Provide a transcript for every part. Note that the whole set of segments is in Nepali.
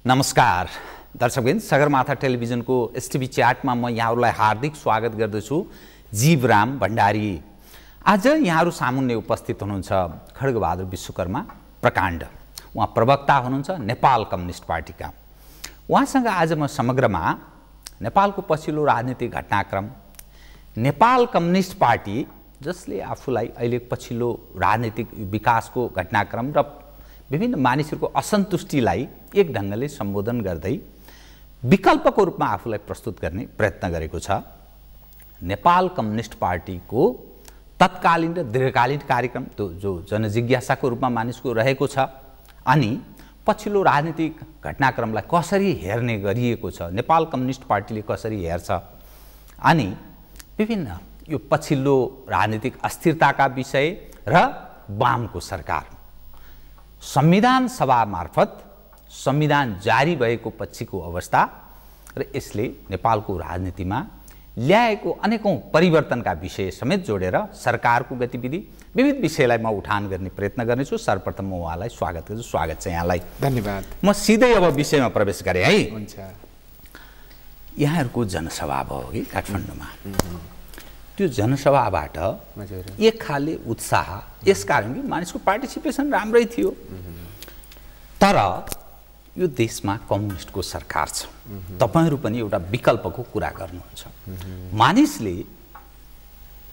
नमस्कार दर्शकवृन्द, सगरमाथा टेलिभिजनको एसटिभी च्याटमा म यहाँहरूलाई हार्दिक स्वागत गर्दछु। जीवराम भण्डारी आज यहाँहरू सामुन्ने उपस्थित हुनुहुन्छ खड्गबहादुर विश्वकर्मा प्रकाण्ड। उहाँ प्रवक्ता हुनुहुन्छ नेपाल कम्युनिस्ट पार्टीका। उहाँसँग आज म समग्रमा नेपालको पछिल्लो राजनीतिक घटनाक्रम, नेपाल कम्युनिस्ट पार्टी जसले आफूलाई अहिले पछिल्लो राजनीतिक विकासको घटनाक्रम र विभिन्न मानिसहरूको असन्तुष्टिलाई एक ढङ्गले सम्बोधन गर्दै विकल्पको रूपमा आफूलाई प्रस्तुत गर्ने प्रयत्न गरेको छ। नेपाल कम्युनिस्ट पार्टीको तत्कालीन र दीर्घकालीन कार्यक्रम जो जनजिज्ञासाको रूपमा मानिसको रहेको छ, अनि पछिल्लो राजनीतिक घटनाक्रमलाई कसरी हेर्ने गरिएको छ, नेपाल कम्युनिस्ट पार्टीले कसरी हेर्छ, अनि विभिन्न यो पछिल्लो राजनीतिक अस्थिरताका विषय र वामको सरकार, संविधान सभा मार्फत संविधान जारी भएको पछिको अवस्था र यसले नेपालको राजनीतिमा ल्याएको अनेकौं परिवर्तनका विषय समेत जोडेर सरकारको गतिविधि विविध विषयलाई म उठान गर्ने प्रयत्न गर्नेछु। सर्वप्रथम म उहाँलाई स्वागत गर्छु। स्वागत छ यहाँलाई। धन्यवाद। म सिधै अब विषयमा प्रवेश गरेँ है। हुन्छ। यहाँहरूको जनसभा भयो कि काठमाडौँमा, त्यो जनसभाबाट एक खाले उत्साह, यसकारण कि मानिसको पार्टिसिपेसन राम्रै थियो, तर यो देशमा कम्युनिस्टको सरकार छ, तपाईहरू पनि एउटा विकल्पको कुरा गर्नुहुन्छ। मानिसले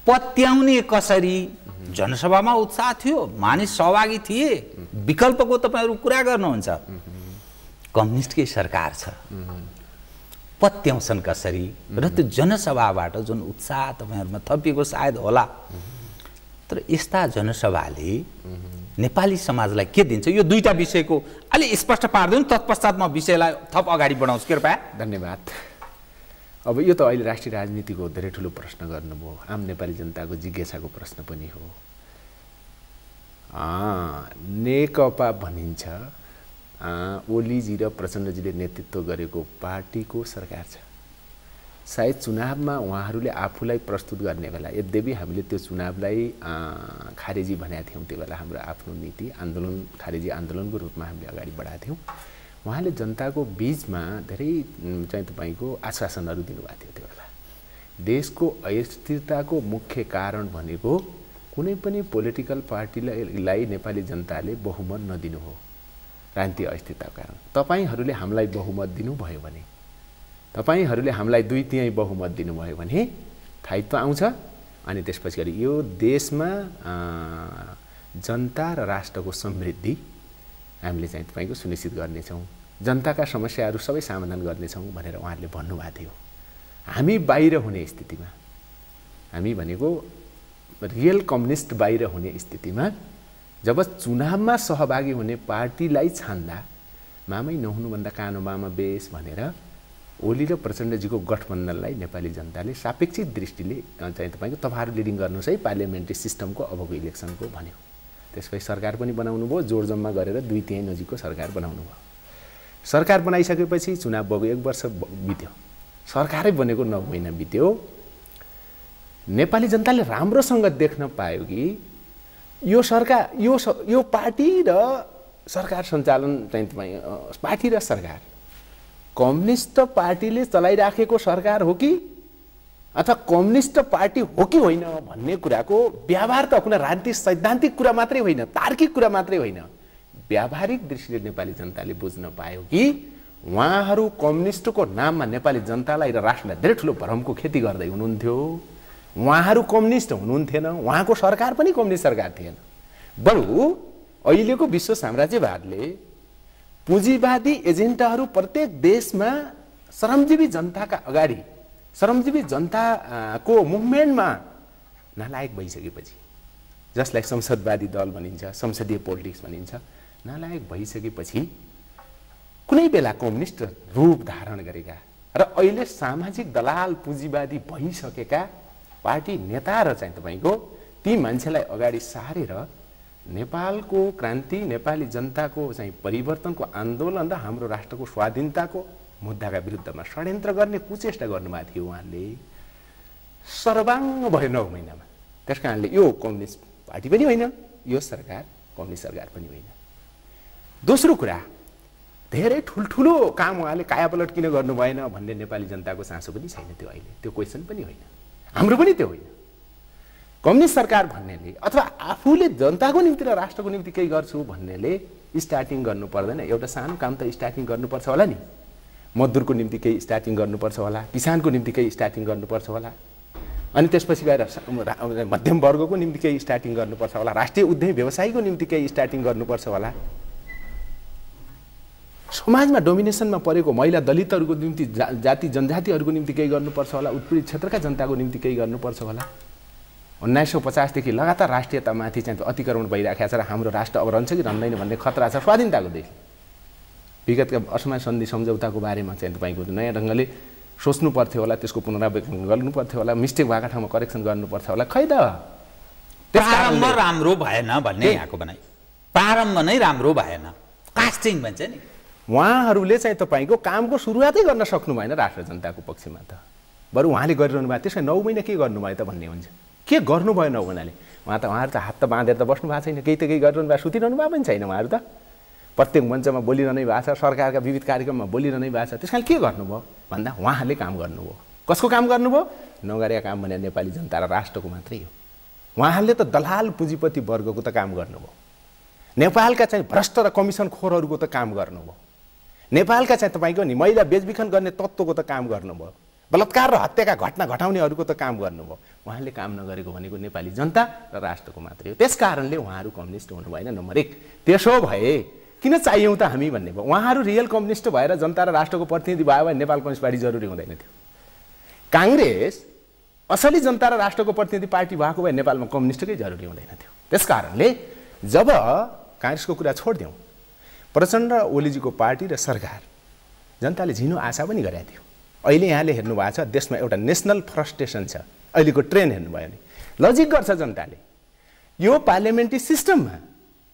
पत्याउने कसरी, जनसभामा उत्साह थियो, मानिस सहभागी थिए, विकल्पको तपाईहरू कुरा गर्नुहुन्छ। कम्युनिस्टकै सरकार छ, पत्याउँछन् कसरी र त्यो जनसभाबाट जुन उत्साह तपाईहरुमा थपिएको सायद होला, तर यस्ता जनसभाले नेपाली समाजलाई के दिन्छ, यो दुईटा विषयको अलि स्पष्ट पार्दिनु, तत्पश्चात म विषयलाई थप अगाडि बढाउँछु कृपया। धन्यवाद। अब यो त अहिले राष्ट्रिय राजनीतिको धेरै ठुलो प्रश्न गर्नुभयो, आम नेपाली जनताको जिज्ञासाको प्रश्न पनि हो। नेकपा भनिन्छ, ओलीजी र प्रचण्डजीले नेतृत्व गरेको पार्टीको सरकार छ। सायद चुनावमा उहाँहरूले आफूलाई प्रस्तुत गर्ने बेला, यद्यपि हामीले त्यो चुनावलाई खारेजी भनेका थियौँ, त्यो बेला हाम्रो आफ्नो नीति आन्दोलन, खारेजी आन्दोलनको रूपमा हामीले अगाडि बढाएको थियौँ। उहाँले जनताको बीचमा धेरै चाहिँ तपाईँको आश्वासनहरू दिनुभएको थियो। त्यो बेला देशको अस्थिरताको मुख्य कारण भनेको कुनै पनि पोलिटिकल पार्टीलाई नेपाली जनताले बहुमत नदिनु हो। राजनीतिक अस्थिरताको कारण तपाईहरूले हामीलाई बहुमत दिनुभयो भने, तपाईहरूले हामीलाई 2/3 बहुमत दिनुभयो भने स्थायित्व आउँछ, अनि त्यसपछि गरी यो देशमा जनता र राष्ट्रको समृद्धि हामीले चाहिँ तपाईँको सुनिश्चित गर्नेछौँ, जनताका समस्याहरू सबै समाधान गर्नेछौँ भनेर उहाँहरूले भन्नुभएको थियो। हामी बाहिर हुने स्थितिमा, हामी भनेको रियल कम्युनिस्ट बाहिर हुने स्थितिमा, जब चुनावमा सहभागी हुने पार्टीलाई छान्दा मामै नहुनुभन्दा कानो मामा बेस भनेर ओली र प्रचण्डजीको गठबन्धनलाई नेपाली जनताले सापेक्षिक दृष्टिले चाहिँ तपाईँको तपाईँहरू लिडिङ गर्नुहोस् है पार्लियामेन्ट्री सिस्टमको अबको इलेक्सनको भन्यो। त्यसपछि सरकार पनि बनाउनु भयो, जोडजम्मा गरेर 2/3 नजिकको सरकार बनाउनु भयो। सरकार बनाइसकेपछि चुनाव भएको 1 वर्ष बित्यो, सरकारै बनेको 9 महिना बित्यो। नेपाली जनताले राम्रोसँग देख्न पायो कि यो सरकार, यो पार्टी र सरकार सञ्चालन चाहिँ तपाईँ पार्टी र सरकार, कम्युनिस्ट पार्टीले चलाइराखेको सरकार हो कि अथवा कम्युनिस्ट पार्टी हो कि होइन भन्ने कुराको व्यवहार त कुनै राजनीतिक सैद्धान्तिक कुरा मात्रै होइन, तार्किक कुरा मात्रै होइन, व्यावहारिक दृष्टिले नेपाली जनताले बुझ्न पायो कि उहाँहरू कम्युनिस्टको नाममा नेपाली जनतालाई र राष्ट्रलाई धेरै ठुलो भ्रमको खेती गर्दै हुनुहुन्थ्यो। उहाँहरू कम्युनिस्ट हुनुहुन्थेन, उहाँको सरकार पनि कम्युनिस्ट सरकार थिएन। बरु अहिलेको विश्व साम्राज्यवादले पुँजीवादी एजेन्डाहरू प्रत्येक देशमा श्रमजीवी जनताका अगाडि, श्रमजीवी जनताको मुभमेन्टमा नालायक भइसकेपछि, जसलाई संसदवादी दल भनिन्छ, संसदीय पोलिटिक्स भनिन्छ, नालायक भइसकेपछि कुनै बेला कम्युनिस्ट रूप धारण गरेका र अहिले सामाजिक दलाल पुँजीवादी भइसकेका पार्टी नेता र चाहिँ तपाईँको ती मान्छेलाई अगाडि सारेर नेपालको क्रान्ति, नेपाली जनताको चाहिँ परिवर्तनको आन्दोलन र हाम्रो राष्ट्रको स्वाधीनताको मुद्दाका विरुद्धमा षड्यन्त्र गर्ने कुचेष्टा गर्नुभएको थियो उहाँले। सर्वाङ्ग भयो 9 महिनामा। त्यस कारणले यो कम्युनिस्ट पार्टी पनि होइन, यो सरकार कम्युनिस्ट सरकार पनि होइन। दोस्रो कुरा, धेरै ठुल्ठुलो काम उहाँले कायापलट किन गर्नु भएन भन्ने नेपाली जनताको चासो पनि छैन त्यो अहिले, त्यो क्वेसन पनि होइन, हाम्रो पनि त्यो होइन। कम्युनिस्ट सरकार भन्नेले अथवा आफूले जनताको निम्ति र राष्ट्रको निम्ति केही गर्छु भन्नेले स्टार्टिङ गर्नु पर्दैन। एउटा सानो काम त स्टार्टिङ गर्नुपर्छ होला नि, मजदुरको निम्ति केही स्टार्टिङ गर्नुपर्छ होला, किसानको निम्ति केही स्टार्टिङ गर्नुपर्छ होला, अनि त्यसपछि गएर मध्यम वर्गको निम्ति केही स्टार्टिङ गर्नुपर्छ होला, राष्ट्रिय उद्यमी व्यवसायीको निम्ति केही स्टार्टिङ गर्नुपर्छ होला, समाजमा डोमिनेसनमा परेको महिला दलितहरूको निम्ति जाति जनजातिहरूको निम्ति केही गर्नुपर्छ होला, उत्पीडित क्षेत्रका जनताको निम्ति केही गर्नुपर्छ होला। 1950 देखि लगातार राष्ट्रियतामाथि चाहिँ अतिक्रमण भइराखेको छ र हाम्रो राष्ट्र अब रहन्छ कि रहँदैन भन्ने खतरा छ स्वाधीनताको देश। विगतका असमान सन्धि सम्झौताको बारेमा चाहिँ तपाईँको नयाँ ढङ्गले सोच्नु पर्थ्यो होला, त्यसको पुनरावलोकन गर्नु पर्थ्यो होला, मिस्टेक भएको ठाउँमा करेक्सन गर्नुपर्छ होला। खै त प्रारम्भ राम्रो भएन भन्ने यहाँको भनाइ, प्रारम्भ नै राम्रो भएन, कास्टिङ भन्छ नि। उहाँहरूले चाहिँ तपाईँको कामको सुरुवातै गर्न सक्नु भएन राष्ट्र जनताको पक्षमा त, बरु उहाँले गरिरहनु भयो त्यसमा 9 महिना के गर्नुभयो त भन्ने हुन्छ। के गर्नुभयो 9 महिनाले? उहाँहरू त हात त बाँधेर त बस्नु भएको छैन, केही त केही गरिरहनु भयो, सुतिरहनु भएको पनि छैन। उहाँहरू त प्रत्येक मञ्चमा बोलिरहनै भएको छ, सरकारका विविध कार्यक्रममा बोलिरहनै भएको छ। त्यस कारण के गर्नुभयो भन्दा उहाँहरूले काम गर्नुभयो। कसको काम गर्नुभयो? नगरेका काम भने नेपाली जनता र राष्ट्रको मात्रै हो। उहाँहरूले त दलाल पुँजीपति वर्गको त काम गर्नुभयो, नेपालका चाहिँ भ्रष्ट र कमिसन खोरहरूको त काम गर्नुभयो, नेपालका चाहिँ तपाईँको नि महिला बेचबिखन गर्ने तत्त्वको त काम गर्नुभयो, बलात्कार र हत्याका घटना घटाउनेहरूको त काम गर्नुभयो। उहाँले काम नगरेको भनेको नेपाली जनता र राष्ट्रको मात्रै हो। त्यस कारणले उहाँहरू कम्युनिस्ट हुनु भएन नम्बर 1। त्यसो भए किन चाहियौँ त हामी भन्ने भयो। उहाँहरू रियल कम्युनिस्ट भएर जनता र राष्ट्रको प्रतिनिधि भयो भने नेपाल कम्युनिस्ट पार्टी जरुरी हुँदैन थियो। काङ्ग्रेस असली जनता र राष्ट्रको प्रतिनिधि पार्टी भएको भए नेपालमा कम्युनिस्टकै जरुरी हुँदैन थियो। त्यस कारणले जब काङ्ग्रेसको कुरा छोडिदिउँ, प्रचण्ड र ओलीजीको पार्टी र सरकार जनताले झिनो आशा पनि गरेका थियो। अहिले यहाँले हेर्नु भएको छ देशमा एउटा नेसनल फ्रस्ट्रेसन छ। अहिलेको ट्रेन्ड हेर्नुभयो भने लजिक गर्छ जनताले, यो पार्लियामेन्ट्री सिस्टममा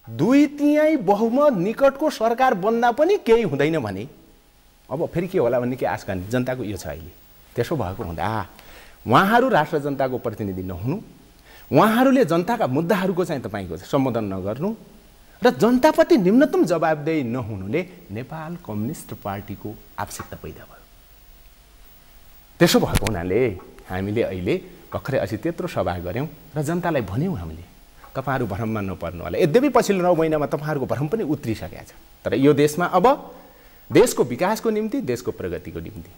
2/3 बहुमत निकटको सरकार बन्दा पनि केही हुँदैन भने अब फेरि के होला भन्ने के आश गर्ने जनताको यो छ अहिले। त्यसो भएको हुँदा उहाँहरू राष्ट्र जनताको प्रतिनिधि नहुनु, उहाँहरूले जनताका मुद्दाहरूको चाहिँ तपाईँको सम्बोधन नगर्नु र जनताप्रति न्यूनतम जवाबदेही नहुनुले नेपाल कम्युनिस्ट पार्टीको आवश्यकता पैदा भयो। त्यसो भएको हुनाले हामीले अहिले भर्खरै अस्ति त्यत्रो सभा गऱ्यौँ र जनतालाई भन्यौँ हामीले तपाईँहरू भ्रममा नपर्नु होला। यद्यपि पछिल्लो 9 महिनामा तपाईँहरूको भ्रम पनि उत्रिसकेको छ, तर यो देशमा अब देशको विकासको निम्ति, देशको प्रगतिको निम्ति,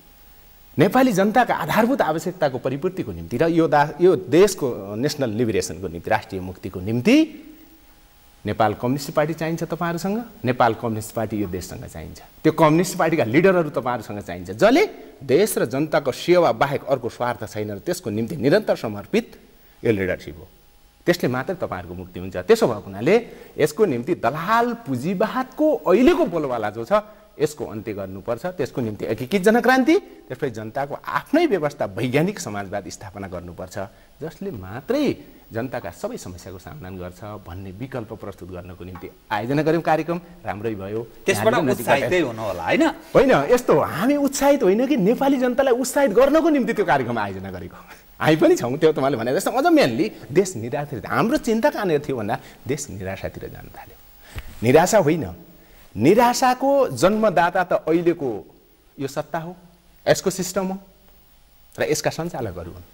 नेपाली जनताका आधारभूत आवश्यकताको परिपूर्तिको निम्ति र यो देशको नेसनल लिबरेसनको निम्ति, राष्ट्रिय मुक्तिको निम्ति नेपाल कम्युनिस्ट पार्टी चाहिन्छ तपाईँहरूसँग। नेपाल कम्युनिस्ट पार्टी यो देशसँग चाहिन्छ। त्यो कम्युनिस्ट पार्टीका लिडरहरू तपाईँहरूसँग चाहिन्छ जसले देश र जनताको सेवा बाहेक अर्को स्वार्थ छैन र त्यसको निम्ति निरन्तर समर्पित यो लिडरसिप हो। त्यसले मात्रै तपाईँहरूको मुक्ति हुन्छ। त्यसो भएको हुनाले यसको निम्ति दलाल पुँजीवादको अहिलेको बोलवाला जो छ यसको अन्त्य गर्नुपर्छ। त्यसको निम्ति एकीकृत जनक्रान्ति, त्यसपछि जनताको आफ्नै व्यवस्था वैज्ञानिक समाजवाद स्थापना गर्नुपर्छ जसले मात्रै जनताका सबै समस्याको समाधान गर्छ भन्ने विकल्प प्रस्तुत गर्नको निम्ति आयोजना गर्यौँ कार्यक्रम। राम्रै भयो, त्यसबाट उत्साहितै हुनु होला हैन? होइन, यस्तो हामी उत्साहित होइन कि नेपाली जनतालाई उत्साहित गर्नको निम्ति त्यो कार्यक्रम आयोजना गरेको हामी पनि छौँ। त्यो तपाईँले भने जस्तो अझ मेनली देश निराशातिर, हाम्रो चिन्ता कहाँनिर थियो भन्दा देश निराशातिर जान थाल्यो। निराशा होइन, निराशाको जन्मदाता त अहिलेको यो सत्ता हो, यसको सिस्टम हो र यसका सञ्चालकहरू हुन्।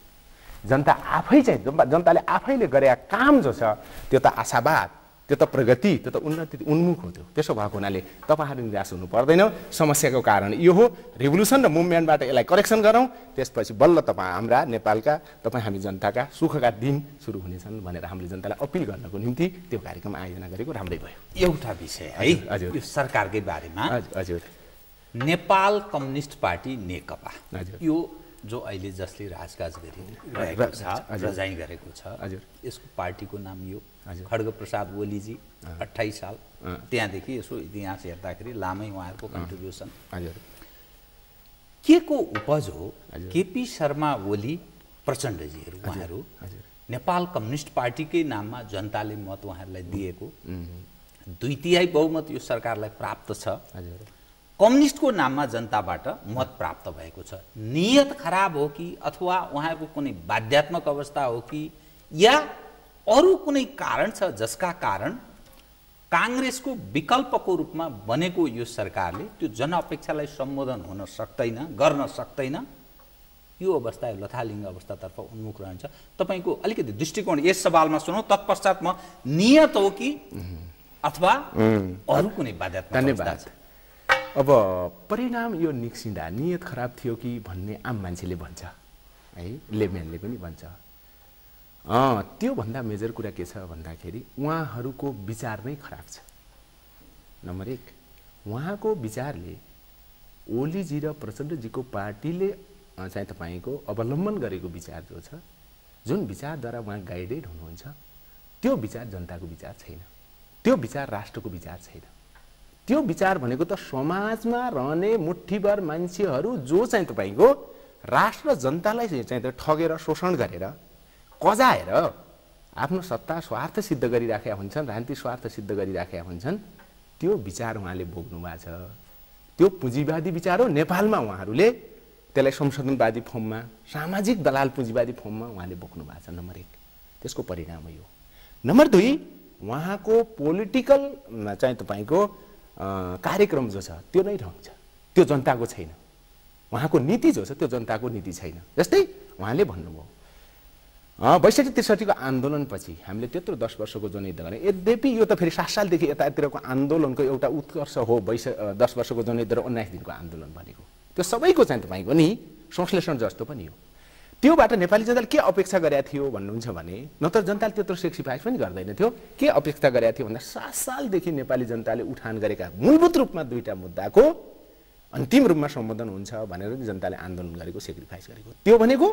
जनता आफै चाहिँ जनताले आफैले गरेका काम जो छ त्यो त आशावाद, त्यो त प्रगति, त्यो त उन्नति उन्मुख हो। त्यसो भएको हुनाले तपाईँहरू निराश हुनु पर्दैन। समस्याको कारण यो हो, रिभोल्युसन र मुभमेन्टबाट यसलाई करेक्सन गरौँ, त्यसपछि बल्ल हाम्रा नेपालका हामी जनताका सुखका दिन सुरु हुनेछन् भनेर हामीले जनतालाई अपिल गर्नको निम्ति त्यो कार्यक्रम आयोजना गरेको राम्रै भयो। एउटा विषय है हजुर, यो सरकारकै बारेमा। हजुर, नेपाल कम्युनिस्ट पार्टी नेकपा, हजुर, यो जो अहिले जसले राजकाज गरिरहेको छ, रजाइ गरेको छ, हजुर, यसको पार्टीको नाम यो हजुर खड्ग प्रसाद ओलीजी 28 साल, त्यहाँदेखि यसो इतिहास हेर्दाखेरि लामै उहाँहरूको कन्ट्रिब्युसन। हजुर, के को उपज हो? केपी शर्मा ओली प्रचण्डजीहरू उहाँहरू नेपाल कम्युनिस्ट पार्टीकै नाममा जनताले मत उहाँहरूलाई दिएको, 2/3 बहुमत यो सरकारलाई प्राप्त छ। कम्युनिस्टको नाममा जनताबाट मत प्राप्त भएको छ। नियत खराब हो कि अथवा उहाँहरूको कुनै बाध्यात्मक अवस्था हो कि या अरू कुनै कारण छ जसका कारण काङ्ग्रेसको विकल्पको रूपमा बनेको यो सरकारले त्यो जनअपेक्षालाई सम्बोधन हुन सक्दैन, गर्न सक्दैन, यो अवस्था लथालिङ्ग अवस्थातर्फ उन्मुख रहन्छ। तपाईँको अलिकति दृष्टिकोण यस सवालमा सुनौँ, तत्पश्चात म नियत हो कि अथवा अरू कुनै बाध्यात्मक धन्यवाद। अब परिणाम यो निक्सिँदा नियत खराब थियो कि भन्ने आम मान्छेले भन्छ है, लेम्यानले पनि भन्छ। त्योभन्दा मेजर कुरा के छ भन्दाखेरि उहाँहरूको विचार नै खराब छ। नम्बर 1, उहाँको विचारले ओलीजी र प्रचण्डजीको पार्टीले चाहिँ तपाईँको अवलम्बन गरेको विचार जो छ, जुन विचारद्वारा उहाँ गाइडेड हुनुहुन्छ, त्यो विचार जनताको विचार छैन, त्यो विचार राष्ट्रको विचार छैन। त्यो विचार भनेको त समाजमा रहने मुठ्ठीभर मान्छेहरू जो चाहिँ तपाईँको राष्ट्र जनतालाई चाहिँ ठगेर शोषण गरेर कजाएर आफ्नो सत्ता स्वार्थ सिद्ध गरिराखेका हुन्छन्, राजनीतिक स्वार्थ सिद्ध गरिराखेका हुन्छन्, त्यो विचार उहाँले बोक्नु भएको छ। त्यो पुँजीवादी विचार हो। नेपालमा उहाँहरूले त्यसलाई संशोधनवादी फर्ममा, सामाजिक दलाल पुँजीवादी फर्ममा उहाँले बोक्नु भएको छ। नम्बर 1, त्यसको परिणाम हो यो। नम्बर 2, उहाँको पोलिटिकल चाहिँ तपाईँको कार्यक्रम जो छ त्यो नै ढङ्ग छ, त्यो जनताको छैन। उहाँको नीति जो छ त्यो जनताको नीति छैन। जस्तै उहाँले भन्नुभयो 62-63 को आन्दोलनपछि हामीले त्यत्रो 10 वर्षको जनयुद्ध गऱ्यौँ। यद्यपि यो त फेरि 7 सालदेखि यतातिरको आन्दोलनको एउटा उत्कर्ष हो। 10 वर्षको जनयुद्ध र 19 दिनको आन्दोलन भनेको त्यो सबैको चाहिँ तपाईँको नि संश्लेषण जस्तो पनि हो। त्योबाट नेपाली जनताले के अपेक्षा गरेका थियो भन्नुहुन्छ भने, नत्र जनताले त्यत्रो सेक्रिफाइस पनि गर्दैन थियो। के अपेक्षा गरेका थियो भन्दा 7 सालदेखि नेपाली जनताले उठान गरेका मूलभूत रूपमा 2टा मुद्दाको अन्तिम रूपमा सम्बोधन हुन्छ भनेर जनताले आन्दोलन गरेको, सेक्रिफाइस गरेको। त्यो भनेको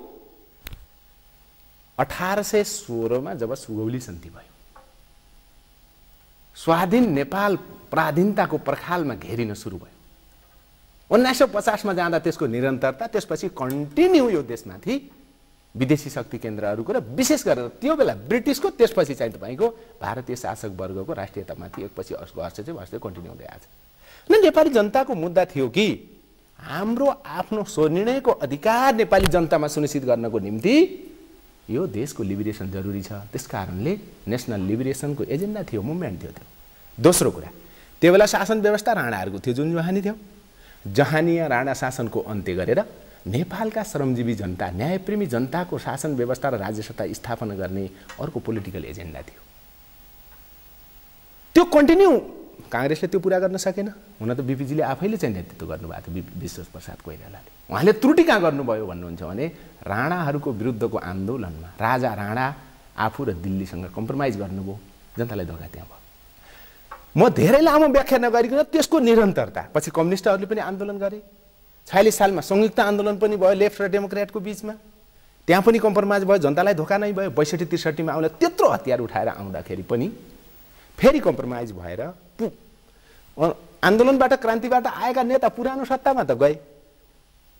1816 मा जब सुगौली सन्धि भयो, स्वाधीन नेपाल पराधीनताको पर्खालमा घेरिन सुरु भयो। 1950 मा जाँदा त्यसको निरन्तरता, त्यसपछि कन्टिन्यू यो देशमाथि विदेशी शक्ति केन्द्रहरूको र विशेष गरेर त्यो बेला ब्रिटिसको, त्यसपछि चाहिँ तपाईँको भारतीय शासक वर्गको राष्ट्रियतामाथि एकपछि अर्को कन्टिन्यू हुँदै आएको छ। न नेपाली जनताको मुद्दा थियो कि हाम्रो आफ्नो स्वनिर्णयको अधिकार नेपाली जनतामा सुनिश्चित गर्नको निम्ति यो देशको लिबरेसन जरुरी छ। त्यसकारणले नेसनल लिबरेसनको एजेन्डा थियो, मुभमेन्ट थियो त्यो। दोस्रो कुरा, त्यो बेला शासन व्यवस्था राणाहरूको थियो, जुन जहानी थियो। जहानीय राणा शासनको अन्त्य गरेर नेपालका श्रमजीवी जनता, न्यायप्रेमी जनताको शासन व्यवस्था र राज्य सत्ता स्थापना गर्ने अर्को पोलिटिकल एजेन्डा थियो। त्यो कन्टिन्यू काङ्ग्रेसले त्यो पुरा गर्न सकेन। हुन त बिपीजीले आफैले चाहिँ नेतृत्व गर्नुभएको थियो, विश्वेश्वरप्रसाद कोइरालाले। उहाँले त्रुटि कहाँ गर्नुभयो भन्नुहुन्छ भने, राणाहरूको विरुद्धको आन्दोलनमा राजा राणा आफू र दिल्लीसँग कम्प्रोमाइज गर्नुभयो, जनतालाई धोका त्यहाँ भयो। म धेरै लामो व्याख्या नगरिकन त्यसको निरन्तरता, पछि कम्युनिस्टहरूले पनि आन्दोलन गरे। 46 सालमा संयुक्त आन्दोलन पनि भयो लेफ्ट र डेमोक्रेटको बिचमा, त्यहाँ पनि कम्प्रोमाइज भयो, जनतालाई धोका नै भयो। 62-63 मा आउँदा त्यत्रो हतियार उठाएर आउँदाखेरि पनि फेरि कम्प्रोमाइज भएर आन्दोलनबाट, क्रान्तिबाट आएका नेता पुरानो सत्तामा त गए,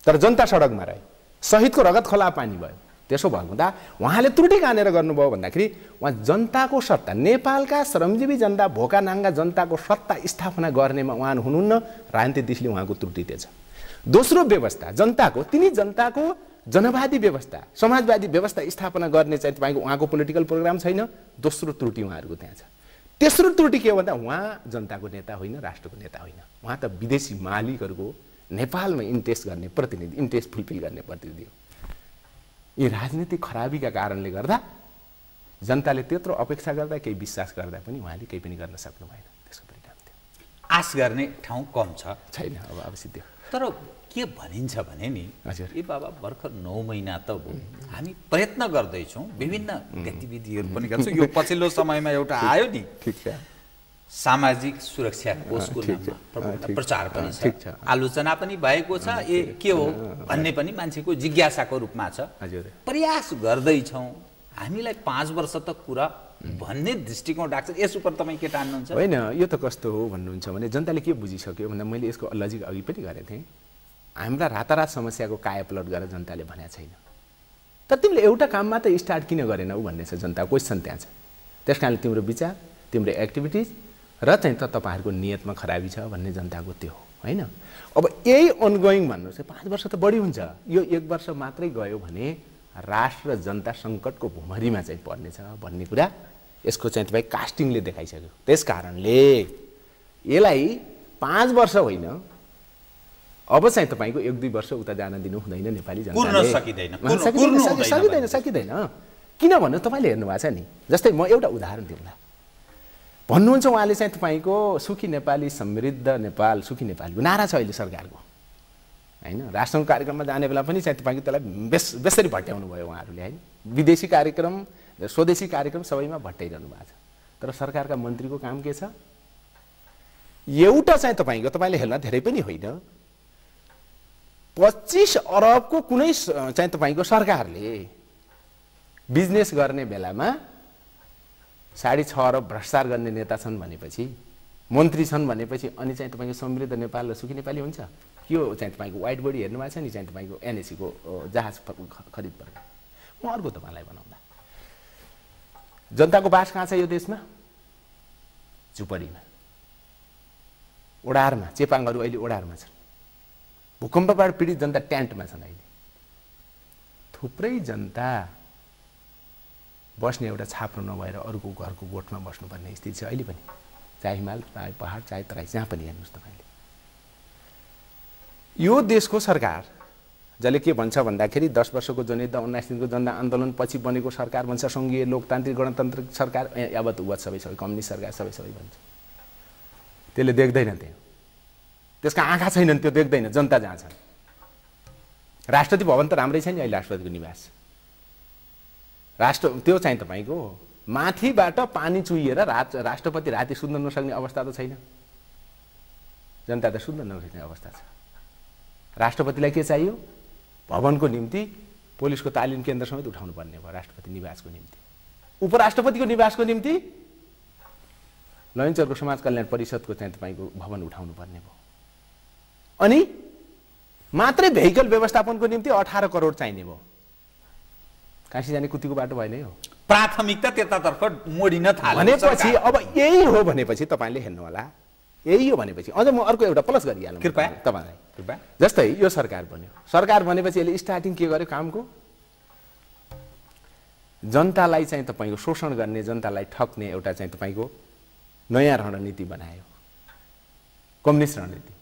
तर जनता सडकमा रहे, शहीदको रगत खोला पानी भयो। त्यसो भएको हुँदा उहाँले त्रुटि कहाँनिर गर्नुभयो भन्दाखेरि, उहाँ जनताको सत्ता, नेपालका श्रमजीवी जनता, भोका नाङ्गा जनताको सत्ता स्थापना गर्नेमा उहाँ हुनुहुन्न। राजनीतिक दृष्टिले उहाँको त्रुटि त्यो छ। दोस्रो व्यवस्था, जनताको, तिनी जनताको जनवादी व्यवस्था, समाजवादी व्यवस्था स्थापना गर्ने चाहिँ तपाईँको उहाँको पोलिटिकल प्रोग्राम छैन। दोस्रो त्रुटि उहाँहरूको त्यहाँ छ। तेस्रो त्रुटि के हो भन्दा, उहाँ जनताको नेता होइन, राष्ट्रको नेता होइन। उहाँ त विदेशी मालिकहरूको नेपालमा इन्ट्रेस्ट गर्ने प्रतिनिधि, इन्ट्रेस्ट फुलफिल गर्ने प्रतिनिधि हो। यी राजनीतिक खराबीका कारणले गर्दा जनताले त्यत्रो अपेक्षा गर्दा, केही विश्वास गर्दा पनि उहाँले केही पनि गर्न सक्नु भएन। त्यसको परिणाम थियो। आश गर्ने ठाउँ कम छैन। अब अवश्य त्यो, तर के भनिन्छ भने नि, हजुर, ए बाबा भर्खर 9 महिना त हो, हामी प्रयत्न गर्दैछौँ, विभिन्न गतिविधिहरू पनि गर्छौँ। यो पछिल्लो समयमा एउटा आयो नि, ठिक छ, सामाजिक सुरक्षा कोषको नाममा प्रचार पनि छ, आलोचना पनि भएको छ। के हो भन्ने पनि मान्छेको जिज्ञासाको रूपमा छ। प्रयास गर्दैछौँ, हामीलाई 5 वर्ष त कुरा भन्ने दृष्टिकोण राख्छ। यस उप तपाईँ के ठान्नुहुन्छ? होइन, यो त कस्तो हो भन्नुहुन्छ भने, जनताले के बुझिसक्यो भन्दा, मैले यसको लजिक अघि पनि गरेको थिएँ। हाम्रा रातारात समस्याको कायापलट गरेर जनताले भनेको छैन, तर तिमीले एउटा काममा त स्टार्ट किन गरेनौ भन्ने छ जनता क्वेसन त्यहाँ छ। त्यस कारणले तिम्रो विचार, तिम्रो एक्टिभिटिज र चाहिँ त तपाईँहरूको नियतमा खराबी छ भन्ने जनताको त्यो हो, होइन? अब यही अनगोइङ भन्नुहोस्, 5 वर्ष त बढी हुन्छ। यो 1 वर्ष मात्रै गयो भने राष्ट्र र जनता सङ्कटको भुमरीमा चाहिँ पर्नेछ भन्ने कुरा यसको चाहिँ तपाईँ कास्टिङले देखाइसक्यो। त्यस कारणले यसलाई 5 वर्ष होइन, अब चाहिँ तपाईँको 1-2 वर्ष उता जान दिनु हुँदैन नेपाली जनताले। सकिँदैन। किन भन्नु तपाईँले हेर्नु भएको छ नि, जस्तै म एउटा उदाहरण दिउँला। भन्नुहुन्छ उहाँले चाहिँ तपाईँको सुखी नेपाली समृद्ध नेपाल, सुखी नेपालीको नारा छ अहिले सरकारको होइन। राष्ट्रको कार्यक्रममा जाने बेला पनि चाहिँ तपाईँको त्यसलाई बेसरी भट्ट्याउनु भयो उहाँहरूले होइन। विदेशी कार्यक्रम, स्वदेशी कार्यक्रम सबैमा भट्टाइरहनु भएको छ। तर सरकारका मन्त्रीको काम के छ? एउटा चाहिँ तपाईँले हेर्न धेरै पनि होइन, 25 अरबको कुनै चाहिँ तपाईँको सरकारले बिजनेस गर्ने बेलामा 6.5 अरब भ्रष्टाचार गर्ने नेता छन् भनेपछि, मन्त्री छन् भनेपछि अनि चाहिँ तपाईँको समृद्ध नेपाल र सुखी नेपाली हुन्छ? के हो चाहिँ तपाईँको वाइट बडी हेर्नु भएको छ नि चाहिँ तपाईँको एनएसीको जहाज खरिद गर्ने। म अर्को तपाईँलाई बनाउँदा, जनताको बास कहाँ छ यो देशमा? झुपडीमा, ओडारमा। चेपाङहरू अहिले ओडारमा छन्। भूकम्पबाट पीडित जनता ट्यान्टमा छन्। अहिले थुप्रै जनता बस्ने एउटा छाप्रो नभएर अरूको घरको गोठमा बस्नुपर्ने स्थिति छ अहिले पनि, चाहे हिमाल, चाहे पहाड, चाहे तराई, जहाँ पनि हेर्नुहोस् तपाईँले। यो देशको सरकार जसले के भन्छ भन्दाखेरि 10 वर्षको जनयुद्ध, 19 दिनको जनआन्दोलन पछि बनेको सरकार भन्छ, सङ्घीय लोकतान्त्रिक गणतन्त्रिक सरकार, यावत उवत सबै कम्युनिस्ट सरकार सबै भन्छ। त्यसले देख्दैन, त्यसका आँखा छैनन्, त्यो देख्दैन जनता जहाँ छन्। राष्ट्रपति भवन त राम्रै छ नि अहिले, राष्ट्रपतिको निवास। त्यो चाहिँ तपाईँको माथिबाट पानी चुहिएर राष्ट्रपति राति सुत्न नसक्ने अवस्था त छैन, जनता त सुत्न नसक्ने अवस्था छ। राष्ट्रपतिलाई के चाहियो? भवनको निम्ति पुलिसको तालिम केन्द्र समेत उठाउनु पर्ने भयो राष्ट्रपति निवासको निम्ति। उपराष्ट्रपतिको निवासको निम्ति लैनचौरको समाज कल्याण परिषदको चाहिँ तपाईँको भवन उठाउनु पर्ने भयो। अनि मात्रै भेहिकल व्यवस्थापनको निम्ति 18 करोड चाहिने भयो। काशी जाने कुतीको बाटो भएन यो। प्राथमिकता त्यतातर्फ मोडिन थाल्यो भनेपछि अब यही हो भनेपछि तपाईँले हेर्नु होला, यही हो भनेपछि अझ म अर्को एउटा प्लस गरिहाल्नु कृपया तपाईँलाई। कृपया जस्तै यो सरकार बन्यो, सरकार बनेपछि यसले स्टार्टिङ के गर्यो कामको? जनतालाई चाहिँ तपाईँको शोषण गर्ने, जनतालाई ठग्ने एउटा चाहिँ तपाईँको नयाँ रणनीति बनायो, कम्युनिस्ट रणनीति।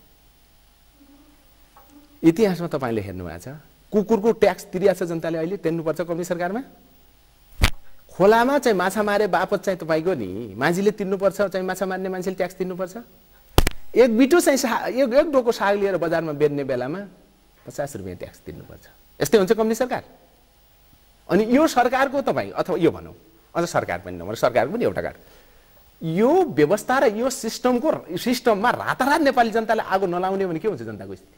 इतिहासमा तपाईँले हेर्नु भएको छ, कुकुरको ट्याक्स तिरिया छ जनताले अहिले, तिर्नुपर्छ कम्युनिस्ट सरकारमा। खोलामा चाहिँ माछा मारे बापत चाहिँ तपाईँको नि माझीले तिर्नुपर्छ, चाहिँ माछा मार्ने मान्छेले ट्याक्स तिर्नुपर्छ। एक बिटो चाहिँ एक डोको साग लिएर बजारमा बेच्ने बेलामा 50 रुपियाँ ट्याक्स तिर्नुपर्छ। यस्तै हुन्छ कम्युनिस्ट सरकार। अनि यो सरकारको तपाईँ अथवा यो भनौँ अझ सरकार पनि नभएर सरकारको पनि एउटा कार्ड, यो व्यवस्था र यो सिस्टममा रातारात नेपाली जनताले आगो नलाउने भने के हुन्छ जनताको स्थिति?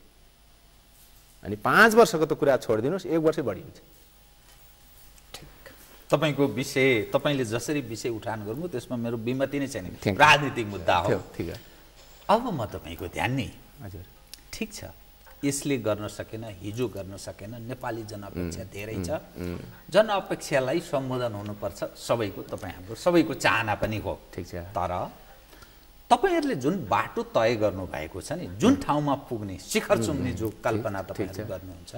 अनि 5 वर्षको त कुरा छोडिदिनुहोस्, 1 वर्षै बढी हुन्छ। तपाईको विषय, तपाईले जसरी विषय उठान गर्नु त्यसमा मेरो विमति नै छैन, राजनीतिक मुद्दा हो। ठीक है। अब म तपाईको ध्यान नै, हजुर ठीक छ, यसले गर्न सकेन, हिजो गर्न सकेन, नेपाली जनअपेक्षा धेरै छ, जनअपेक्षालाई सम्बोधन हुनुपर्छ सबैको, तपाईँ हाम्रो सबैको चाहना पनि हो। ठीक छ। तर तपाईहरुले जुन बाटो तय गर्नु भएको छ नि, जुन ठाउँमा पुग्ने, शिखर चुम्ने जो कल्पना तपाईहरुले गर्नुहुन्छ,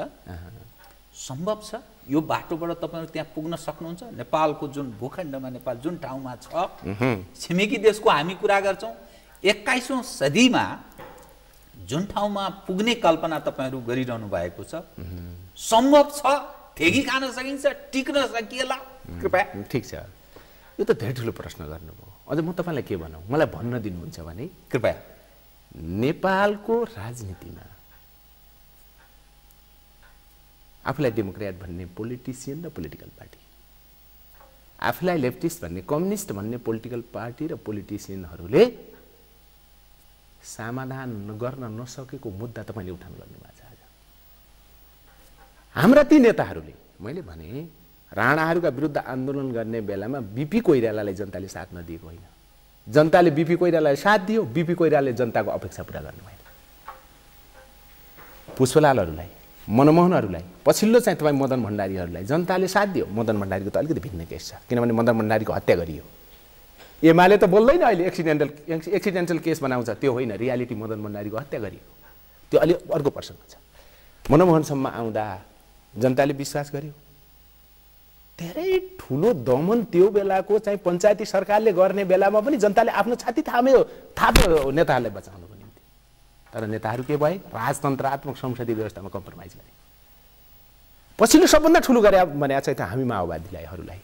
सम्भव छ यो बाटोबाट तपाईहरु त्यहाँ पुग्न सक्नुहुन्छ? नेपालको जुन भूखण्डमा, नेपाल जुन ठाउँमा छ, छिमेकी देशको हामी कुरा गर्छौं, 21औं सदीमा जुन ठाउँमा पुग्ने कल्पना तपाईहरु गरिरहनु भएको छ, सम्भव छ? ठेगी खान सकिन्छ? टिक्न सकिएला? कृपया। ठीक छ, यो त धेरै ठुलो प्रश्न गर्नुभयो। अझ म तपाईलाई के भनौं, मलाई भन्न दिनुहुन्छ भने कृपया। नेपालको राजनीतिमा आफूलाई डेमोक्रेट भन्ने पोलिटिसियन र पोलिटिकल पार्टी, आफूलाई लेफ्टिस्ट भन्ने, कम्युनिस्ट भन्ने पोलिटिकल पार्टी र पोलिटिसियनहरूले समाधान गर्न नसकेको मुद्दा तपाईले उठान गर्नुभएको छ आज। हाम्रा ती नेताहरूले, मैले भने राणाहरूका विरुद्ध आन्दोलन गर्ने बेलामा बीपी कोइरालालाई जनताले साथ नदिएको होइन, जनताले बीपी कोइरालालाई साथ दियो, बीपी कोइरालाले जनताको अपेक्षा पूरा गर्नु भएन। पुष्पलालहरूलाई, मनमोहनहरूलाई, पछिल्लो चाहिँ तपाईँ मदन भण्डारीहरूलाई जनताले साथ दियो। मदन भण्डारीको त अलिकति भिन्न केस छ, किनभने मदन भण्डारीको हत्या गरियो। एमाले त बोल्दैन अहिले, एक्सिडेन्टल केस बनाउँछ, त्यो होइन, रियालिटी मदन भण्डारीको हत्या गरियो, त्यो अलि अर्को प्रसङ्ग छ। मनमोहनसम्म आउँदा जनताले विश्वास गर्यो, धेरै ठुलो दमन त्यो बेलाको चाहिँ पञ्चायती सरकारले गर्ने बेलामा पनि जनताले आफ्नो छाती थाप्यो नेताहरूलाई बचाउनको निम्ति। तर नेताहरू के भए? राजतन्त्रात्मक संसदीय व्यवस्थामा कम्प्रोमाइज गरे। पछिल्लो सबभन्दा ठुलो गरे भने चाहिँ हामी माओवादीलाई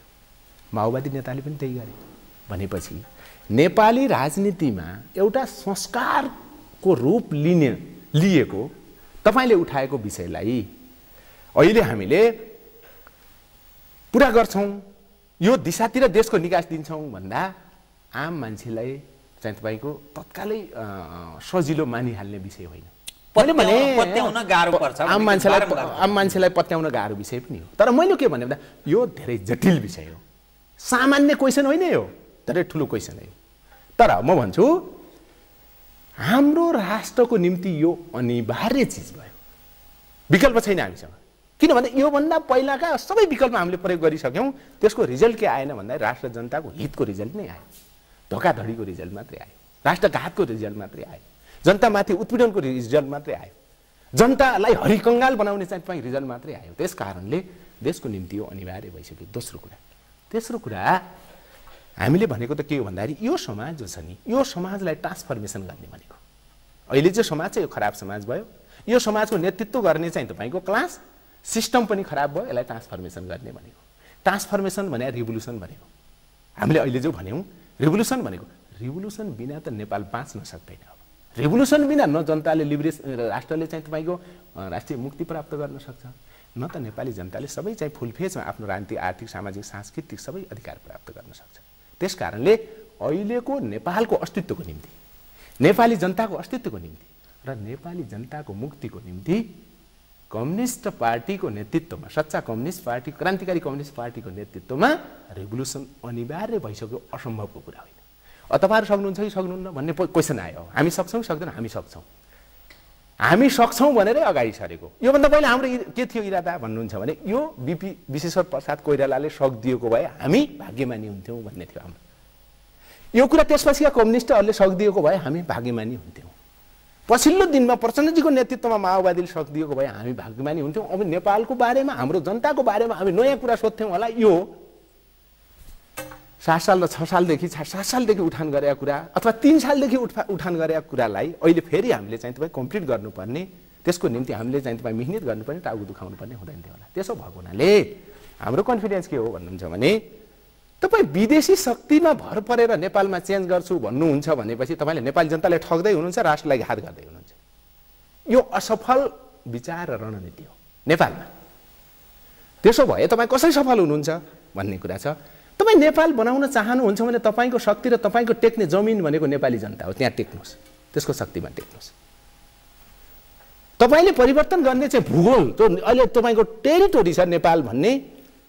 माओवादी नेताले पनि त्यही गरे। भनेपछि नेपाली राजनीतिमा एउटा संस्कारको रूप लिएको तपाईले उठाएको विषयलाई अहिले हामीले पुरा गर्छौं, यो दिशातिर देशको निकास दिन्छौं भन्दा आम मान्छेलाई चाहिँ तपाईको तत्कालै सजिलो मानिहाल्ने विषय होइन। पत्याउन गाह्रो पर्छ। आम मान्छेलाई पत्याउन गाह्रो विषय पनि हो। तर मैले के भने भन्दा यो धेरै जटिल विषय हो। सामान्य क्वेशन होइन, यो धेरै ठुलो क्वेशन हो। तर म भन्छु हाम्रो राष्ट्रको निम्ति यो अनिवार्य चीज भयो, विकल्प छैन हामीसँग। किनभने यो भन्दा पहिलाका सबै विकल्प हामीले प्रयोग गरिसक्यौं, त्यसको रिजल्ट के आएन भन्दा राष्ट्र जनताको हितको रिजल्ट नै आयो, धोकाधडीको रिजल्ट मात्रै आयो, राष्ट्रघातको रिजल्ट मात्रै आयो, जनतामाथि उत्पीडनको रिजल्ट मात्रै आयो, जनतालाई हरिकंगाल बनाउने चाहिँ तपाईँ रिजल्ट मात्रै आयो। त्यस कारणले देशको निम्ति यो अनिवार्य भइसक्यो। तेस्रो कुरा हामीले भनेको त के हो भन्दाखेरि यो समाज जो छ नि, यो समाजलाई ट्रान्सफर्मेसन गर्ने भनेको। अहिले जो समाज छ यो खराब समाज भयो। यो समाजको नेतृत्व गर्ने चाहिँ तपाईको क्लास सिस्टम पनि खराब भयो, यसलाई ट्रान्सफर्मेसन गर्ने भनेको। ट्रान्सफर्मेसन भने रिभोल्युसन भनेको। हामीले अहिले जो भन्यौं रिभोल्युसन भनेको, रिभोल्युसन बिना त नेपाल बाँच्न सक्दैन। रिभोल्युसन बिना न जनताले राष्ट्रले चाहिँ तपाईको राष्ट्रिय मुक्ति प्राप्त गर्न सक्छ, न त नेपाली जनताले सबै चाहिँ फुलफेजमा आफ्नो राजनीतिक, आर्थिक, सामाजिक, सांस्कृतिक सबै अधिकार प्राप्त गर्न सक्छ। त्यसकारणले अहिलेको नेपालको अस्तित्वको निम्ति, नेपाली जनताको अस्तित्वको निम्ति र नेपाली जनताको मुक्तिको निम्ति कम्युनिस्ट पार्टीको नेतृत्वमा, सच्चा कम्युनिस्ट पार्टी, क्रान्तिकारी कम्युनिस्ट पार्टीको नेतृत्वमा रिभोल्युसन अनिवार्य भइसक्यो, असम्भवको कुरा होइन। तपाईहरु सक्नुहुन्छ कि सक्नुहुन्न भन्ने क्वेशन आयो। हामी सक्छौं सक्दैन? हामी सक्छौं भनेरै अगाडि सरेको। यो भन्दा पहिला हाम्रो के थियो इरादा भन्नुहुन्छ भने यो बीपी विश्वेश्वर प्रसाद कोइरालाले सक्दिएको भए हामी भाग्यमानी हुन्थ्यौं भन्ने थियो हाम्रो। यो कुरा त्यसपछिका कम्युनिस्टहरूले सक्दिएको भए हामी भाग्यमानी हुन्थ्यौं। पछिल्लो दिनमा प्रचण्डजीको नेतृत्वमा माओवादीले सक्दिएको भए हामी भाग्यमानी हुन्थ्यौं। अब नेपालको बारेमा, हाम्रो जनताको बारेमा हामी नयाँ कुरा सोध्थ्यौं होला। यो 7 साल र 6 सालदेखि 7 सालदेखि उठान गरेका कुरा अथवा 3 सालदेखि उठान गरेका कुरालाई अहिले फेरि हामीले चाहिँ तपाईँ कम्प्लिट गर्नुपर्ने, त्यसको निम्ति हामीले चाहिँ तपाईँ मेहनत गर्नुपर्ने, टाउको दुखाउनु पर्ने हुँदैन थियो होला। त्यसो भएको हुनाले हाम्रो कन्फिडेन्स के हो भन्नुहुन्छ भने तपाईँ विदेशी शक्तिमा भर परेर नेपालमा चेन्ज गर्छु भन्नुहुन्छ भनेपछि तपाईँले नेपाली जनतालाई ठग्दै हुनुहुन्छ, राष्ट्रलाई घात गर्दै हुनुहुन्छ। यो असफल विचार र रणनीति हो नेपालमा। त्यसो भए तपाईँ कसरी सफल हुनुहुन्छ भन्ने कुरा छ। तपाईँ नेपाल बनाउन चाहनुहुन्छ भने तपाईँको शक्ति र तपाईँको टेक्ने जमिन भनेको नेपाली जनता हो। त्यहाँ टेक्नुहोस्, त्यसको शक्तिमा टेक्नुहोस्। तपाईले परिवर्तन गर्ने चाहिँ भूगोल, जो अहिले तपाईँको टेरिटोरी छ नेपाल भन्ने,